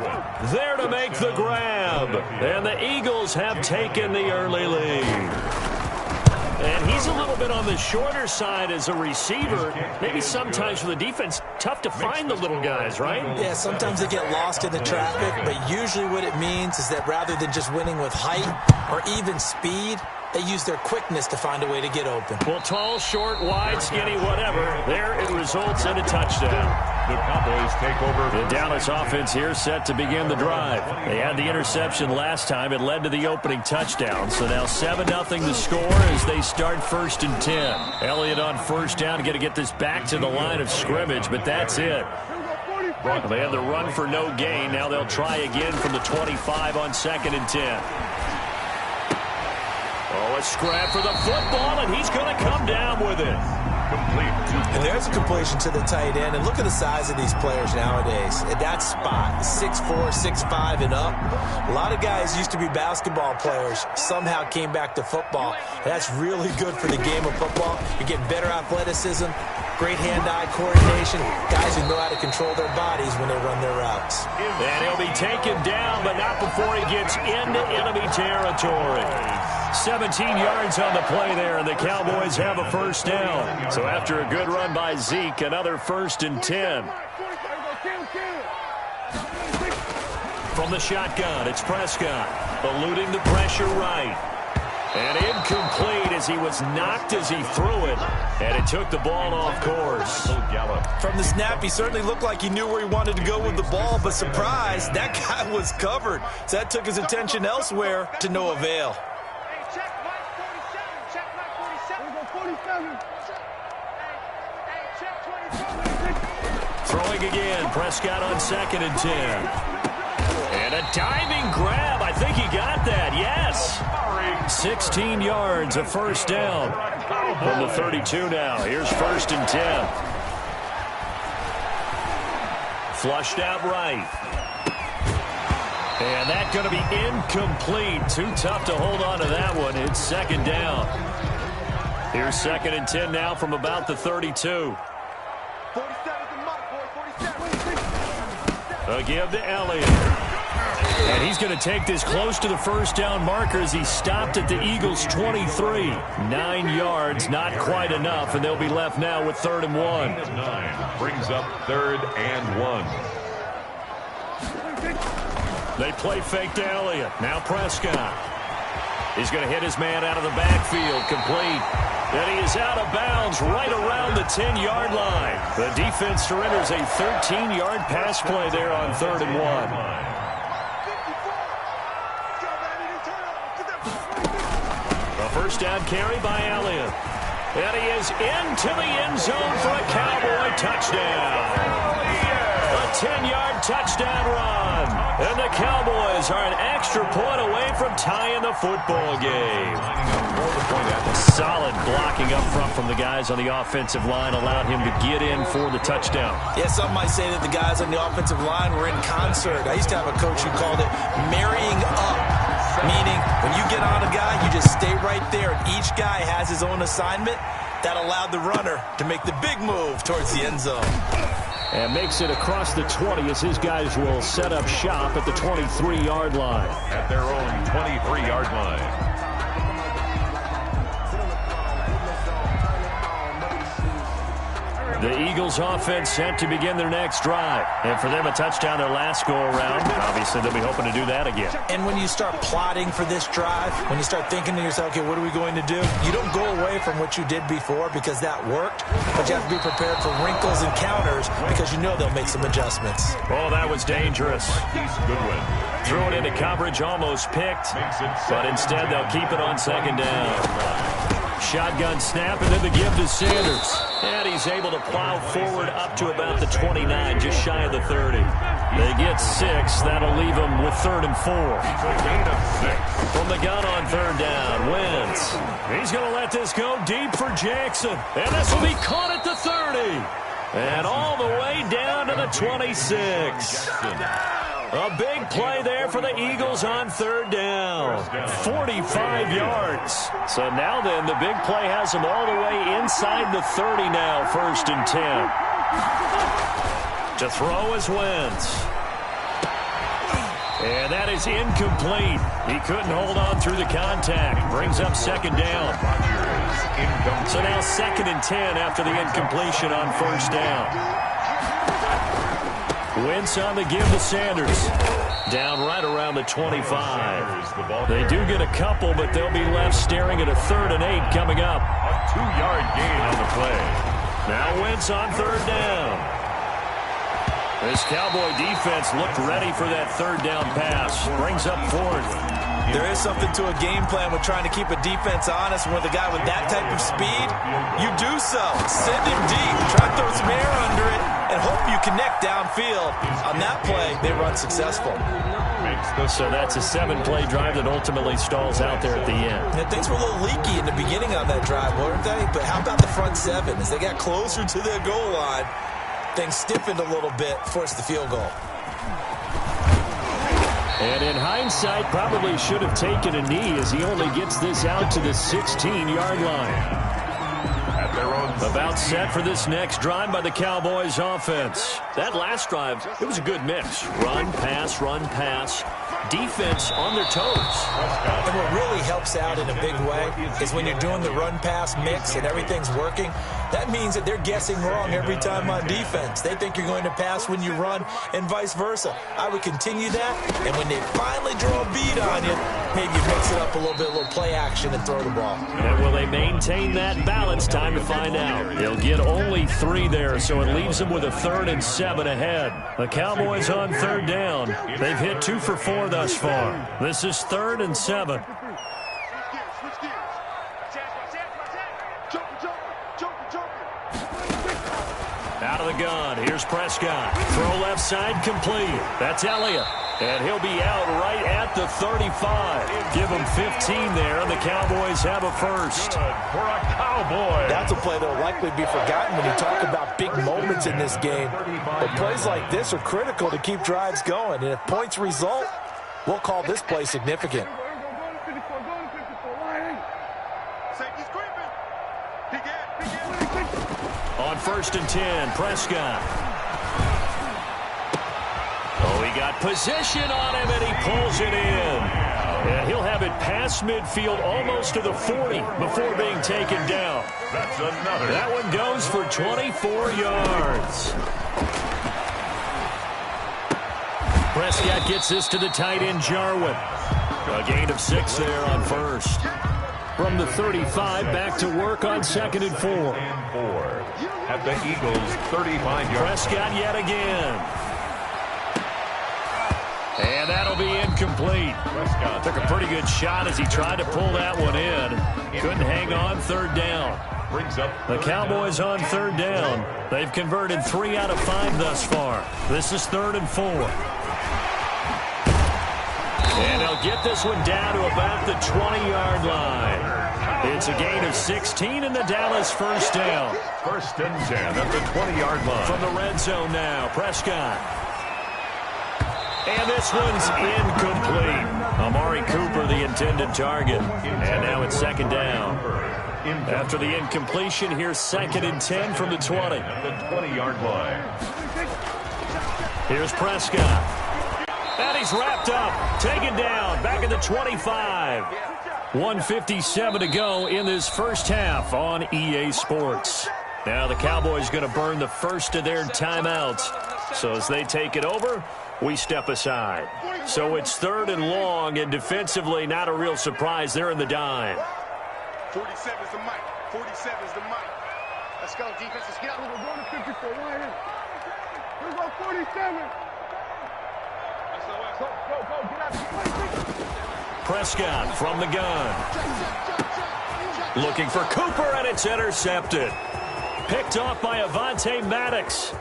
there to make the grab. And the Eagles have taken the early lead. And he's a little bit on the shorter side as a receiver. Maybe sometimes for the defense, tough to find the little guys, right? Yeah, sometimes they get lost in the traffic, but usually what it means is that rather than just winning with height or even speed, they use their quickness to find a way to get open. Well, tall, short, wide, skinny, whatever, there it results in a touchdown. The Cowboys take over. The Dallas offense here set to begin the drive. They had the interception last time. It led to the opening touchdown. So now 7-0 the score as they start 1st and 10. Elliott on 1st down, going to get this back to the line of scrimmage, but that's it. They had the run for no gain. Now they'll try again from the 25 on 2nd and 10. Oh, a scrap for the football, and he's going to come down with it. Complete. And there's a completion to the tight end. And look at the size of these players nowadays. At that spot, 6'4", 6'5", and up. A lot of guys used to be basketball players, somehow came back to football. And that's really good for the game of football. You're getting better athleticism, great hand-eye coordination, guys who know how to control their bodies when they run their routes. And he'll be taken down, but not before he gets into enemy territory. 17 yards on the play there, and the Cowboys have a 1st down. So after a good run by Zeke, another 1st and 10. From the shotgun, it's Prescott, eluding the pressure right. And incomplete as he was knocked as he threw it, and it took the ball off course. From the snap, he certainly looked like he knew where he wanted to go with the ball, but surprise, that guy was covered. So that took his attention elsewhere to no avail. Throwing again, Prescott on 2nd and 10. And a diving grab. I think he got that, yes. 16 yards, a 1st down. From the 32 now. Here's 1st and 10. Flushed out right. And that's going to be incomplete. Too tough to hold on to that one. It's 2nd down. Here's 2nd and 10 now from about the 32. A give to Elliott. And he's going to take this close to the 1st down marker as he stopped at the Eagles' 23. 9 yards, not quite enough, and they'll be left now with 3rd and 1. 9 brings up 3rd and 1. They play fake to Elliott. Now Prescott. He's going to hit his man out of the backfield. Complete. And he is out of bounds right around the 10-yard line. The defense surrenders a 13-yard pass play there on 3rd and 1. A 1st down carry by Elliott. And he is into the end zone for a Cowboy touchdown. A 10-yard touchdown run. And the Cowboys are an extra point away from tying the football game. Solid blocking up front from the guys on the offensive line allowed him to get in for the touchdown. Yeah, some might say that the guys on the offensive line were in concert. I used to have a coach who called it marrying up, meaning when you get on a guy, you just stay right there, and each guy has his own assignment. That allowed the runner to make the big move towards the end zone. And makes it across the 20 as his guys will set up shop at the 23-yard line. At their own 23-yard line. The Eagles offense set to begin their next drive. And for them, a touchdown their last go-around. Obviously, they'll be hoping to do that again. And when you start plotting for this drive, when you start thinking to yourself, okay, what are we going to do? You don't go away from what you did before because that worked, but you have to be prepared for wrinkles and counters because you know they'll make some adjustments. Oh, that was dangerous. Goodwin. Threw it into coverage, almost picked, but instead they'll keep it on second down. Shotgun snap, and then the give to Sanders. And he's able to plow forward up to about the 29, just shy of the 30. They get 6. That'll leave them with 3rd and 4. Gain of 6. From the gun on 3rd down, Wentz. He's going to let this go deep for Jackson. And this will be caught at the 30. And all the way down to the 26. A big play there for the Eagles on 3rd down. 45 yards. So now then, the big play has them all the way inside the 30 now, 1st and 10. To throw is Wentz. And that is incomplete. He couldn't hold on through the contact. Brings up 2nd down. So now 2nd and 10 after the incompletion on 1st down. Wentz on the give to Sanders. Down right around the 25. They do get a couple, but they'll be left staring at a 3rd and 8 coming up. A 2-yard gain on the play. Now Wentz on 3rd down. This Cowboy defense looked ready for that 3rd down pass. Brings up 4th. There is something to a game plan with trying to keep a defense honest. With a guy with that type of speed, you do so. Send him deep, try to throw some air under it, and hope you connect downfield. On that play, they run successful. So that's a 7-play drive that ultimately stalls out there at the end. And things were a little leaky in the beginning on that drive, weren't they? But how about the front 7? As they got closer to their goal line, things stiffened a little bit, forced the field goal. And in hindsight, probably should have taken a knee as he only gets this out to the 16-yard line. About set for this next drive by the Cowboys offense. That last drive, it was a good mix. Run, pass. Defense on their toes. And what really helps out in a big way is when you're doing the run-pass mix and everything's working, that means that they're guessing wrong every time on defense. They think you're going to pass when you run and vice versa. I would continue that, and when they finally draw a bead on you, maybe you mix it up a little play action and throw the ball. And will they maintain that balance? Time to find out. They'll get only 3 there, so it leaves them with a 3rd and 7 ahead. The Cowboys on 3rd down. They've hit 2 for 4 thus far. This is 3rd and 7. Out of the gun. Here's Prescott. Throw left side complete. That's Elliott. And he'll be out right at the 35. Give him 15 there, and the Cowboys have a first. For a Cowboy. That's a play that will likely be forgotten when you talk about big moments in this game. But plays like this are critical to keep drives going. And if points result, we'll call this play significant. On 1st and 10, Prescott. Oh, he got position on him, and he pulls it in. And he'll have it past midfield almost to the 40 before being taken down. That's another. That one goes for 24 yards. Prescott gets this to the tight end, Jarwin. A gain of 6 there on 1st. From the 35, back to work on 2nd and 4. At the Eagles' 35-yard. Prescott yet again. And that'll be incomplete. Prescott took a pretty good shot as he tried to pull that one in. Couldn't hang on 3rd down. Brings up the Cowboys on 3rd down. They've converted 3 out of 5 thus far. This is 3rd and 4. And they'll get this one down to about the 20-yard line. It's a gain of 16 in the Dallas 1st down. 1st and 10 at the 20-yard line. From the red zone now, Prescott. And this one's incomplete. Amari Cooper, the intended target. And now it's 2nd down. After the incompletion, here's 2nd and 10 from the 20. At the 20-yard line. Here's Prescott. And he's wrapped up, taken down, back at the 25. 1:57 to go in this first half on EA Sports. Now the Cowboys going to burn the first of their timeouts. So as they take it over, we step aside. So it's 3rd and long, and defensively not a real surprise. They're in the dime. 47 is the mic. 47 is the mic. Let's go, defense. Let's get out. We're going to 54. Right here. Let's go 47. Go, get out. Prescott from the gun. Looking for Cooper, and it's intercepted. Picked off by Avonte Maddox.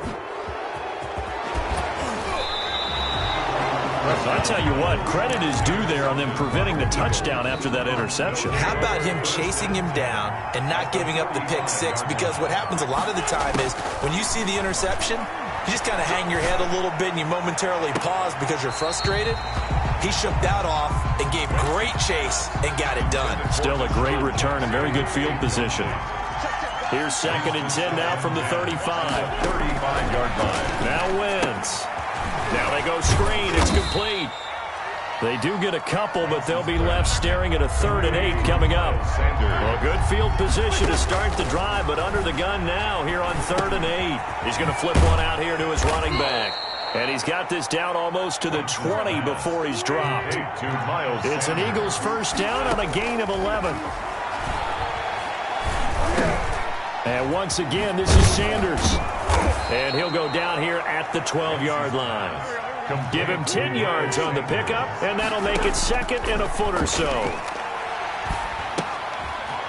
I'll tell you what, credit is due there on them preventing the touchdown after that interception. How about him chasing him down and not giving up the pick six? Because what happens a lot of the time is when you see the interception, you just kind of hang your head a little bit and you momentarily pause because you're frustrated. He shook that off and gave great chase and got it done. Still a great return and very good field position. Here's 2nd and 10 now from the 35. 35-yard line. Now Wentz. Now they go screen. It's complete. They do get a couple, but they'll be left staring at a 3rd and 8 coming up. Well, good field position to start the drive, but under the gun now here on 3rd and 8. He's going to flip one out here to his running back. And he's got this down almost to the 20 before he's dropped. It's an Eagles first down on a gain of 11. And once again, this is Sanders. And he'll go down here at the 12-yard line. Give him 10 yards on the pickup, and that'll make it 2nd and a foot or so.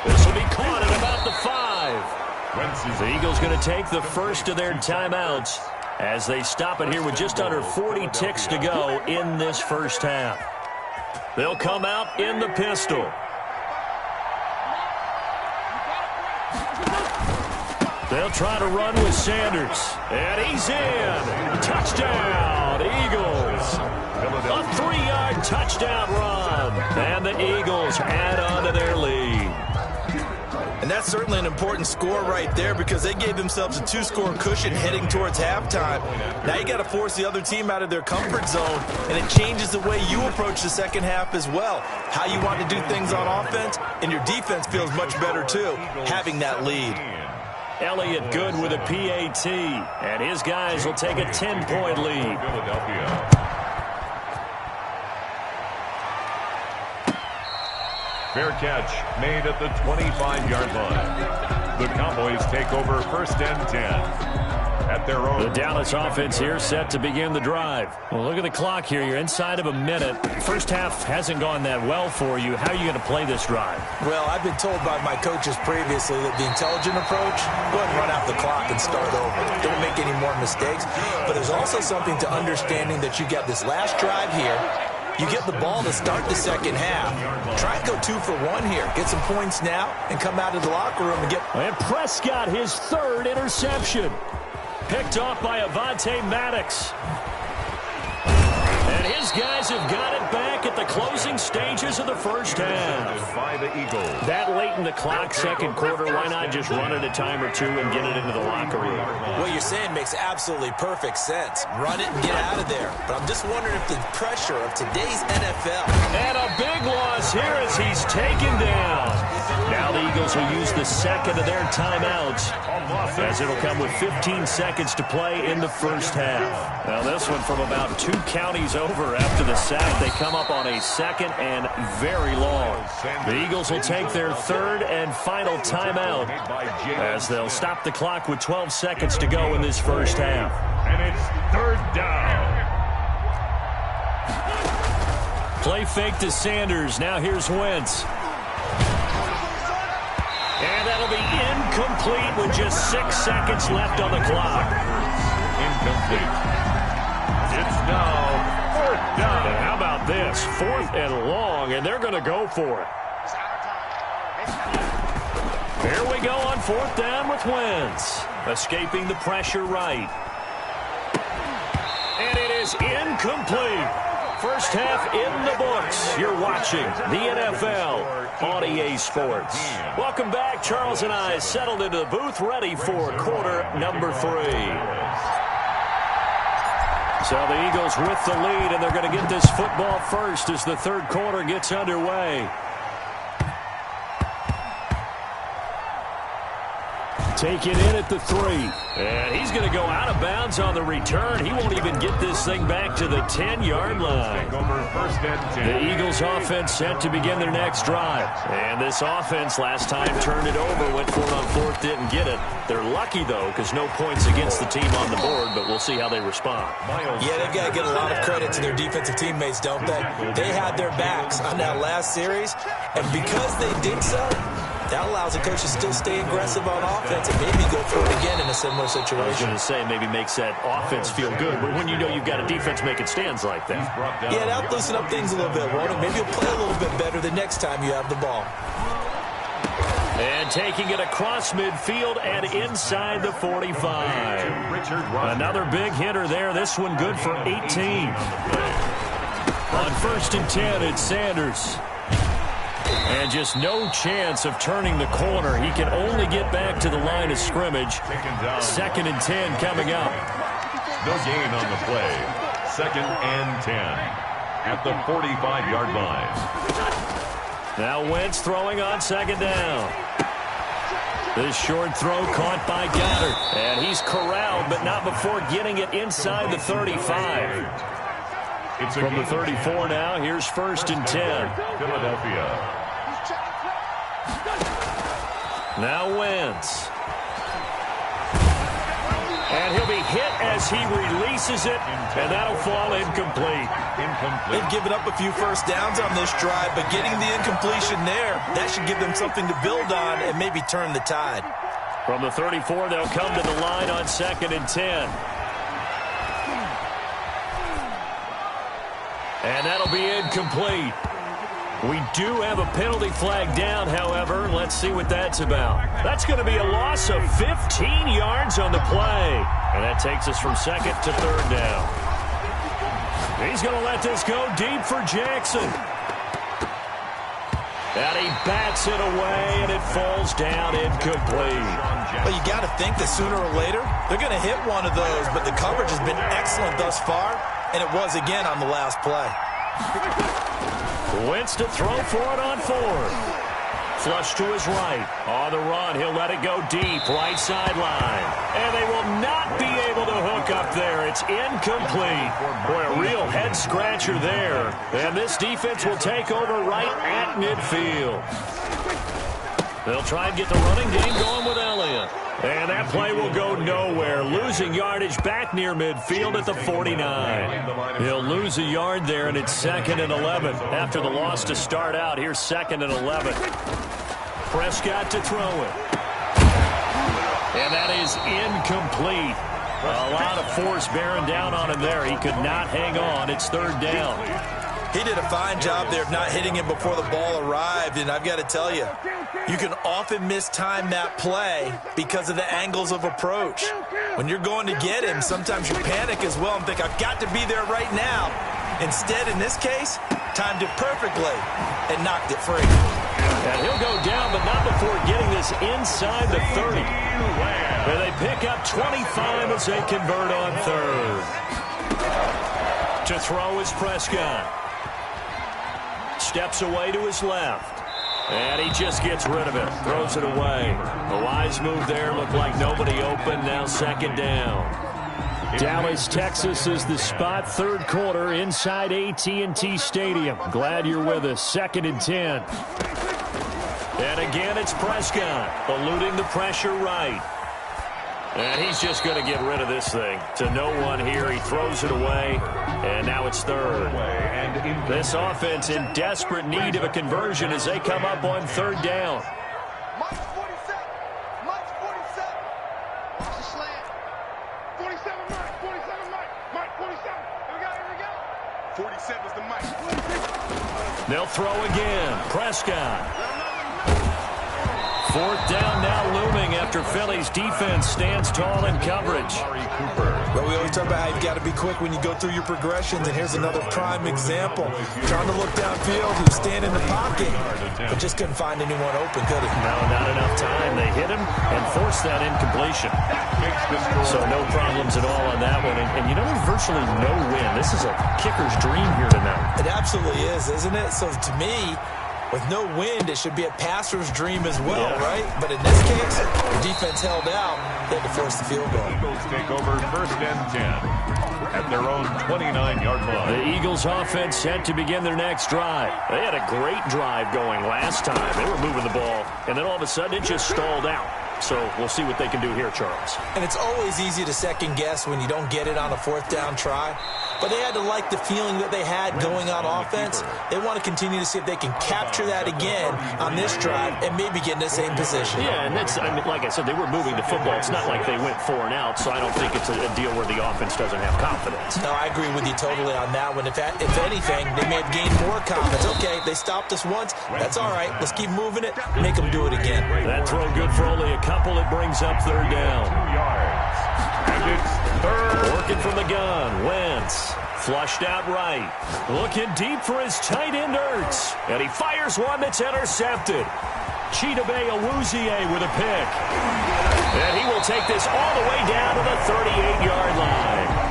This will be caught at about the 5. The Eagles going to take the first of their timeouts as they stop it here with just under 40 ticks to go in this first half. They'll come out in the pistol. They'll try to run with Sanders. And he's in. Touchdown, Eagles. A 3-yard touchdown run. And the Eagles add on to their lead. And that's certainly an important score right there because they gave themselves a 2-score cushion heading towards halftime. Now you got to force the other team out of their comfort zone, and it changes the way you approach the second half as well. How you want to do things on offense, and your defense feels much better too, having that lead. Elliott good with a PAT, and his guys will take a 10-point lead. Fair catch made at the 25-yard line. The Cowboys take over 1st and 10 at their own. The Dallas offense here set to begin the drive. Well, look at the clock here. You're inside of a minute. First half hasn't gone that well for you. How are you going to play this drive? Well, I've been told by my coaches previously that the intelligent approach, go ahead and run out the clock and start over. Don't make any more mistakes. But there's also something to understanding that you got this last drive here. You get the ball to start the second half. Try and go 2 for 1 here. Get some points now and come out of the locker room and get... And Prescott, his 3rd interception. Picked off by Avonte Maddox. And his guys have got it back at the closing stages of the first half. By the Eagles. That late in the clock, second quarter, why not just run it a time or two and get it into the locker room? What you're saying makes absolutely perfect sense. Run it and get out of there. But I'm just wondering if the pressure of today's NFL... And a big loss here as he's taken down. Now the Eagles will use the second of their timeouts, as it'll come with 15 seconds to play in the first half. Now this one from about 2 counties over after the sack. They come up on a 2nd and very long. The Eagles will take their 3rd and final timeout as they'll stop the clock with 12 seconds to go in this first half. And it's 3rd down. Play fake to Sanders. Now here's Wentz. And that'll be incomplete with just 6 seconds left on the clock. Incomplete. It's now 4th down. And how about this? 4th and long, and they're going to go for it. Here we go on 4th down with Wentz. Escaping the pressure right. And it is incomplete. First half in the books. You're watching the NFL on EA Sports. Welcome back. Charles and I settled into the booth ready for quarter number 3. So the Eagles with the lead, and they're going to get this football first as the 3rd quarter gets underway. take it in at the 3. And he's going to go out of bounds on the return. He won't even get this thing back to the 10-yard line. The Eagles offense set to begin their next drive. And this offense last time turned it over, went for it on 4th, didn't get it. They're lucky, though, because no points against the team on the board, but we'll see how they respond. Yeah, they've got to get a lot of credit to their defensive teammates, don't they? They had their backs on that last series, and because they did so, that allows the coach to still stay aggressive on offense and maybe go for it again in a similar situation. I was going to say maybe makes that offense feel good, but when you know you've got a defense making stands like that. Yeah, that'll loosen up things a little bit, won't it? Maybe you'll play a little bit better the next time you have the ball. And taking it across midfield and inside the 45. Another big hitter there. This one good for 18. On 1st and 10, it's Sanders. And just no chance of turning the corner. He can only get back to the line of scrimmage. 2nd and 10 coming up. No gain on the play. 2nd and 10 at the 45-yard line. Now Wentz throwing on 2nd down. This short throw caught by Goddard. And he's corralled, but not before getting it inside the 35. From the 34 now, here's 1st and 10. Philadelphia. Now Wentz. And he'll be hit as he releases it, and that'll fall incomplete. They've given up a few first downs on this drive, but getting the incompletion there, that should give them something to build on and maybe turn the tide. From the 34, they'll come to the line on 2nd and 10. And that'll be incomplete. We do have a penalty flag down, however. Let's see what that's about. That's going to be a loss of 15 yards on the play. And that takes us from 2nd to 3rd down. He's going to let this go deep for Jackson. And he bats it away, and it falls down incomplete. Well, you got to think that sooner or later, they're going to hit one of those, but the coverage has been excellent thus far, and it was again on the last play. Wentz to throw for it on 4th. Flush to his right. On the run, he'll let it go deep, right sideline. And they will not be able to hook up there. It's incomplete. Boy, a real head-scratcher there. And this defense will take over right at midfield. They'll try and get the running game going with Elliott. And that play will go nowhere. Losing yardage back near midfield at the 49. He'll lose a yard there, and it's 2nd and 11. After the loss to start out, here's 2nd and 11. Prescott to throw it. And that is incomplete. A lot of force bearing down on him there. He could not hang on. It's 3rd down. He did a fine job there of not hitting him before the ball arrived, and I've got to tell you, you can often mistime that play because of the angles of approach. When you're going to get him, sometimes you panic as well and think, I've got to be there right now. Instead, in this case, timed it perfectly and knocked it free. And he'll go down, but not before getting this inside the 30. And they pick up 25 as they convert on 3rd. To throw is Prescott. Steps away to his left. And he just gets rid of it. Throws it away. A wise move there. Looked like nobody open. Now 2nd down. Dallas, Texas is the spot. 3rd quarter inside AT&T Stadium. Glad you're with us. 2nd and 10. And again, it's Prescott eluding the pressure right. And he's just going to get rid of this thing. To no one here. He throws it away. And now it's 3rd. This offense in desperate need of a conversion as they come up on 3rd down. Mike 47. Mike 47. Watch the slant. 47 Mike. 47 Mike. Mike 47. Here we go. 47 is the Mike. They'll throw again. Prescott. 4th down now looming after Philly's defense stands tall in coverage. Well, we always talk about how you've got to be quick when you go through your progressions, and here's another prime example. Trying to look downfield, he was standing in the pocket, but just couldn't find anyone open, could he? No, not enough time. They hit him and forced that incompletion. So no problems at all on that one. And you know, there's virtually no win. This is a kicker's dream here tonight. It absolutely is, isn't it? So to me, With no wind, it should be a passer's dream as well, right? But in this case, the defense held out. They had to force the field goal. Eagles take over first and 10 at their own 29-yard line. The Eagles offense set to begin their next drive. They had a great drive going last time. They were moving the ball, and then all of a sudden it just stalled out. So we'll see what they can do here, Charles. And it's always easy to second guess when you don't get it on a fourth down try. But they had to like the feeling that they had going on offense. They want to continue to see if they can capture that again on this drive and maybe get in the same position. Yeah, and that's, I mean, like I said, they were moving the football. It's not like they went 4 and out, so I don't think it's a deal where the offense doesn't have confidence. No, I agree with you totally on that one. If anything, they may have gained more confidence. Okay, they stopped us once. That's all right. Let's keep moving it. Make them do it again. That throw good for only a couple. It brings up third down. 2 yards. And it's third. Working from the gun. Wentz. Flushed out right. Looking deep for his tight end, Ertz. And he fires one that's intercepted. Chidobe Awuzie with a pick. And he will take this all the way down to the 38-yard line.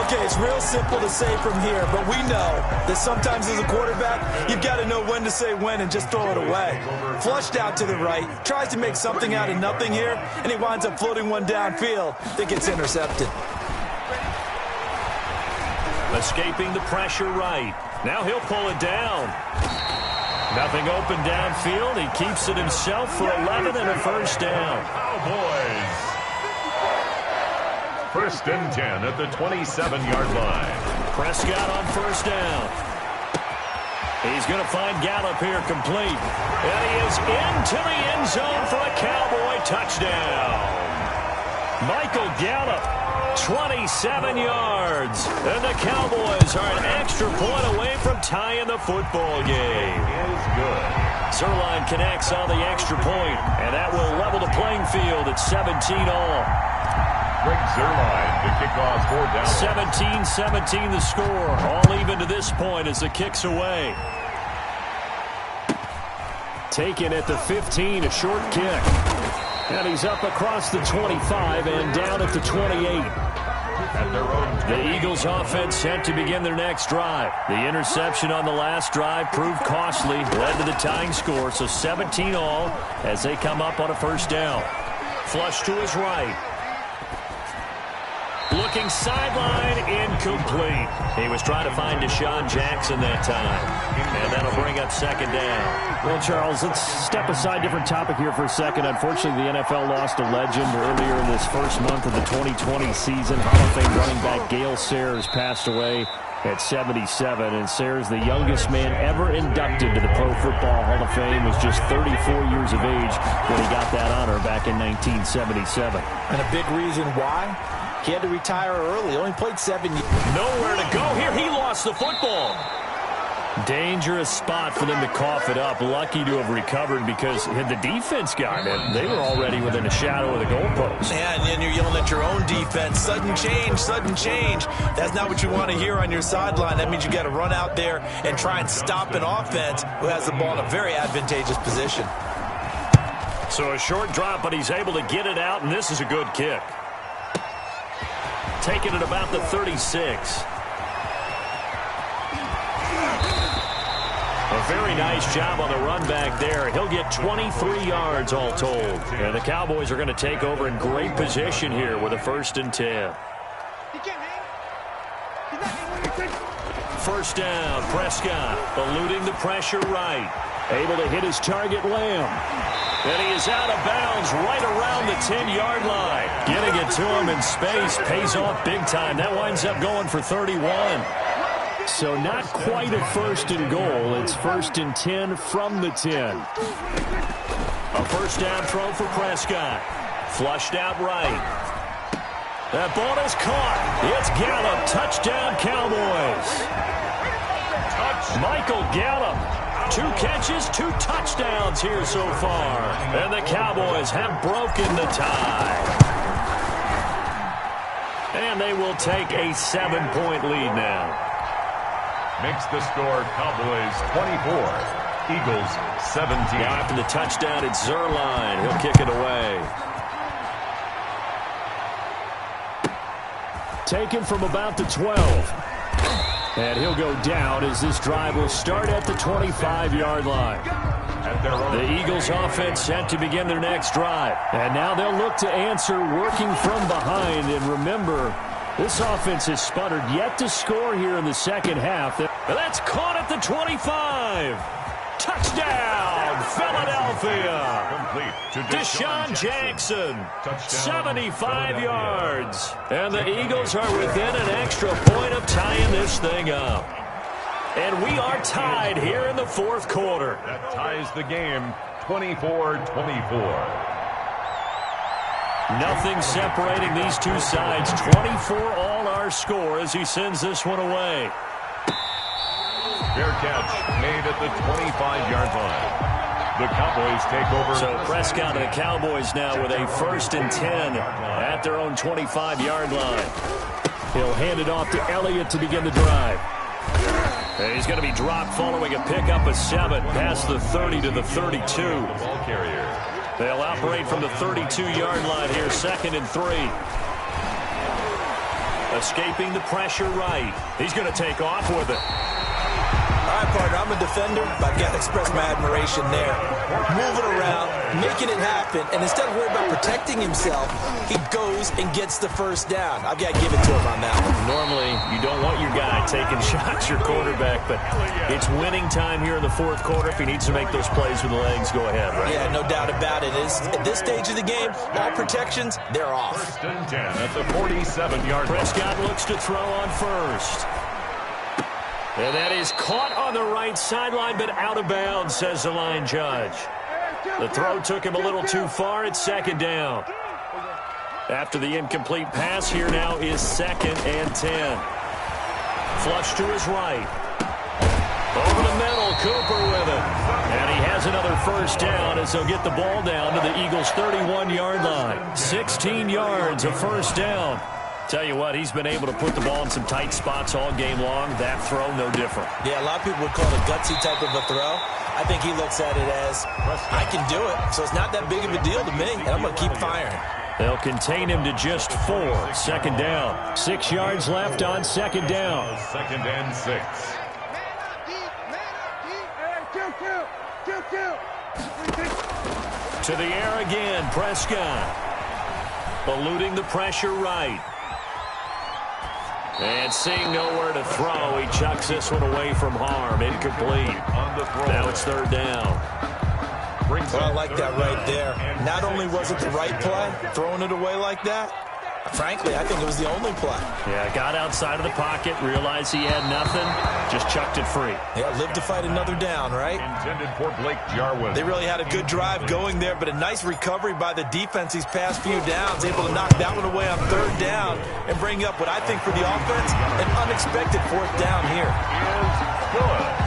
Okay, it's real simple to say from here, but we know that sometimes as a quarterback, you've got to know when to say when and just throw it away. Flushed out to the right, tries to make something out of nothing here, and he winds up floating one downfield that gets intercepted. Escaping the pressure right. Now he'll pull it down. Nothing open downfield. He keeps it himself for 11 and a first down. Cowboys. First and 10 at the 27-yard line. Prescott on first down. He's going to find Gallup here complete. And he is into the end zone for a Cowboy touchdown. Michael Gallup, 27 yards. And the Cowboys are an extra point away from tying the football game. Is good. Zerline connects on the extra point, and that will level the playing field at 17-all. Greg Zerline to kick off fourth down. 17-17 the score. All even to this point as the kick's away. Taken at the 15, a short kick. And he's up across the 25 and down at the 28. At their own The Eagles offense set to begin their next drive. The interception on the last drive proved costly, led to the tying score, so 17-all as they come up on a first down. Flush to his right. Looking sideline, incomplete. He was trying to find Deshaun Jackson that time. And that'll bring up second down. Well, Charles, let's step aside, different topic here for a second. Unfortunately, the NFL lost a legend earlier in this first month of the 2020 season. Hall of Fame running back Gale Sayers passed away at 77. And Sayers, the youngest man ever inducted to the Pro Football Hall of Fame, was just 34 years of age when he got that honor back in 1977. And a big reason why? He had to retire early. Only played 7 years. Nowhere to go here. He lost the football. Dangerous spot for them to cough it up. Lucky to have recovered because had the defense gotten it, they were already within a shadow of the goalpost. Yeah, and then you're yelling at your own defense. Sudden change, sudden change. That's not what you want to hear on your sideline. That means you got to run out there and try and stop an offense who has the ball in a very advantageous position. So a short drop, but he's able to get it out, and this is a good kick. Taking it about the 36. A very nice job on the run back there. He'll get 23 yards all told. And the Cowboys are going to take over in great position here with a 1st and 10. First down, Prescott eluding the pressure right. Able to hit his target, Lamb. And he is out of bounds right around the 10-yard line. Getting it to him in space pays off big time. That winds up going for 31. So not quite a 1st and goal. It's 1st and 10 from the 10. A first down throw for Prescott. Flushed out right. That ball is caught. It's Gallup. Touchdown, Cowboys. Michael Gallup. 2 catches, 2 touchdowns here so far. And the Cowboys have broken the tie. And they will take a 7-point lead now. Makes the score Cowboys 24, Eagles 17. Now after the touchdown, it's Zerline. He'll kick it away. Taken from about the 12. And he'll go down as this drive will start at the 25-yard line. The Eagles offense set to begin their next drive. And now they'll look to answer working from behind. And remember, this offense has sputtered yet to score here in the second half. That's caught at the 25. Touchdown, Philadelphia. Complete to Deshaun Jackson, 75 yards. And the Eagles are within an extra point of tying this thing up. And we are tied here in the fourth quarter. That ties the game 24-24. Nothing separating these two sides. 24 all our score as he sends this one away. Fair catch made at the 25-yard line. The Cowboys take over. So Prescott and the Cowboys now with a 1st and 10 at their own 25-yard line. He'll hand it off to Elliott to begin the drive. And he's going to be dropped following a pickup of 7 past the 30 to the 32. Ball carrier. They'll operate from the 32-yard line here, 2nd and 3. Escaping the pressure right. He's going to take off with it. All right, partner, I'm a defender, but I've got to express my admiration there. Moving around, making it happen, and instead of worrying about protecting himself, he goes and gets the first down. I've got to give it to him on that one. Normally, you don't want your guy taking shots, your quarterback, but it's winning time here in the fourth quarter. If he needs to make those plays with the legs, go ahead, right? Yeah, no doubt about it. At this stage of the game, all protections, they're off. 1st and 10 at the 47-yard line. Prescott looks to throw on first. And that is caught on the right sideline, but out of bounds, says the line judge. The throw took him a little too far. It's 2nd down. After the incomplete pass, here now is 2nd and 10. Flush to his right. Over the middle, Cooper with it. And he has another 1st down as they'll get the ball down to the Eagles' 31-yard line. 16 yards, a 1st down. Tell you what, he's been able to put the ball in some tight spots all game long. That throw, no different. Yeah, a lot of people would call it a gutsy type of a throw. I think he looks at it as, I can do it, so it's not that big of a deal to me, and I'm going to keep firing. They'll contain him to just 4. 2nd down. 6 yards left on 2nd down. 2nd and 6. To the air again, Prescott. Eluding the pressure right. And seeing nowhere to throw, he chucks this one away from harm. Incomplete. Now it's 3rd down. Well, I like that right there. Not only was it the right play, throwing it away like that, frankly, I think it was the only play. Yeah, got outside of the pocket, realized he had nothing, just chucked it free. Yeah, live to fight another down, right? Intended for Blake Jarwin. They really had a good drive going there, but a nice recovery by the defense these past few downs, able to knock that one away on 3rd down and bring up what I think for the offense, an unexpected 4th down here.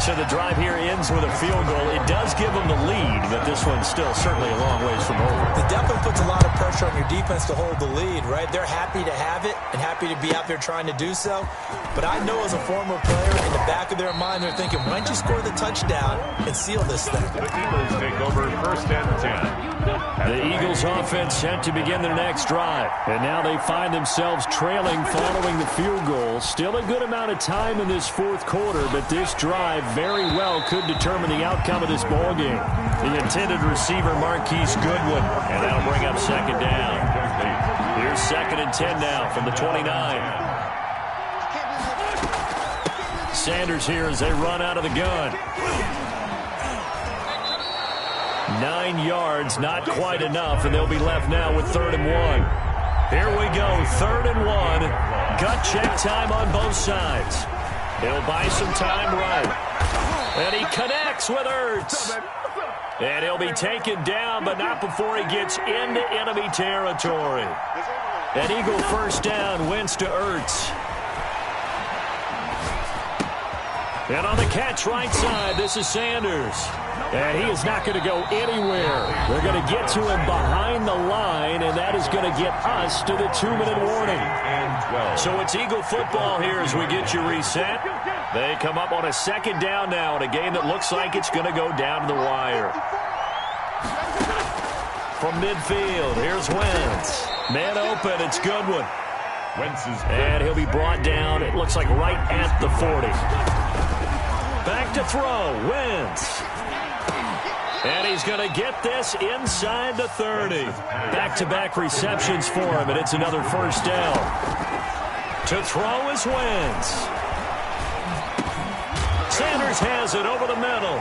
So the drive here ends with a field goal. It does give them the lead, but this one's still certainly a long ways from over. It definitely puts a lot of pressure on your defense to hold the lead, right? They're happy to have it and happy to be out there trying to do so. But I know as a former player, in the back of their mind, they're thinking, why don't you score the touchdown and seal this thing? The Eagles take over 1st and 10. The Eagles offense set to begin their next drive. And now they find themselves trailing following the field goal. Still a good amount of time in this fourth quarter, but this drive very well could determine the outcome of this ball game. The intended receiver, Marquise Goodwin, and that'll bring up 2nd down. Here's 2nd and 10 now from the 29. Sanders here as they run out of the gun. 9 yards, not quite enough, and they'll be left now with 3rd and 1. Here we go, 3rd and 1. Gut check time on both sides. He'll buy some time right. And he connects with Ertz. And he'll be taken down, but not before he gets into enemy territory. An Eagle 1st down, Wentz to Ertz. And on the catch right side, this is Sanders. And he is not going to go anywhere. They're going to get to him behind the line, and that is going to get us to the 2-minute warning. So it's Eagle football here as we get you reset. They come up on a 2nd down now in a game that looks like it's going to go down to the wire. From midfield, here's Wentz. Man open, it's Goodwin. And he'll be brought down, it looks like right at the 40. Back to throw, Wentz. And he's going to get this inside the 30. Back-to-back receptions for him, and it's another first down. To throw is Wentz. Sanders has it over the middle.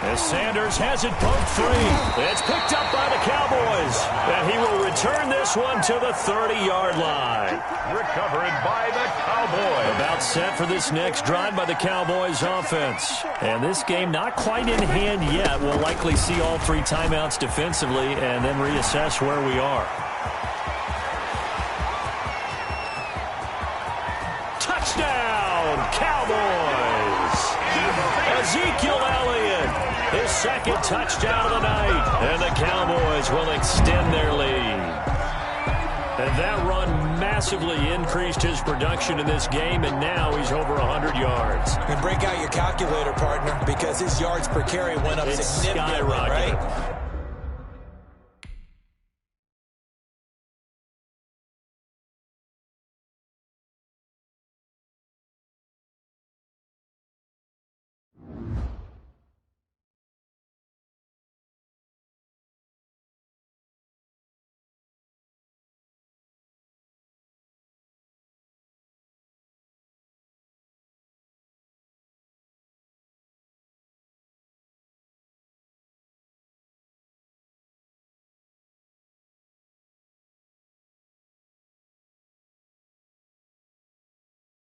As Sanders has it poked free. It's picked up by the Cowboys. And he will return this one to the 30-yard line. Recovered by the Cowboys. About set for this next drive by the Cowboys offense. And this game not quite in hand yet. We'll likely see all three timeouts defensively and then reassess where we are. Touchdown, Cowboys! Ezekiel Elliott. His second touchdown of the night. And the Cowboys will extend their lead. And that run massively increased his production in this game, and now he's over 100 yards. And break out your calculator, partner, because his yards per carry went up significantly. Skyrocketed.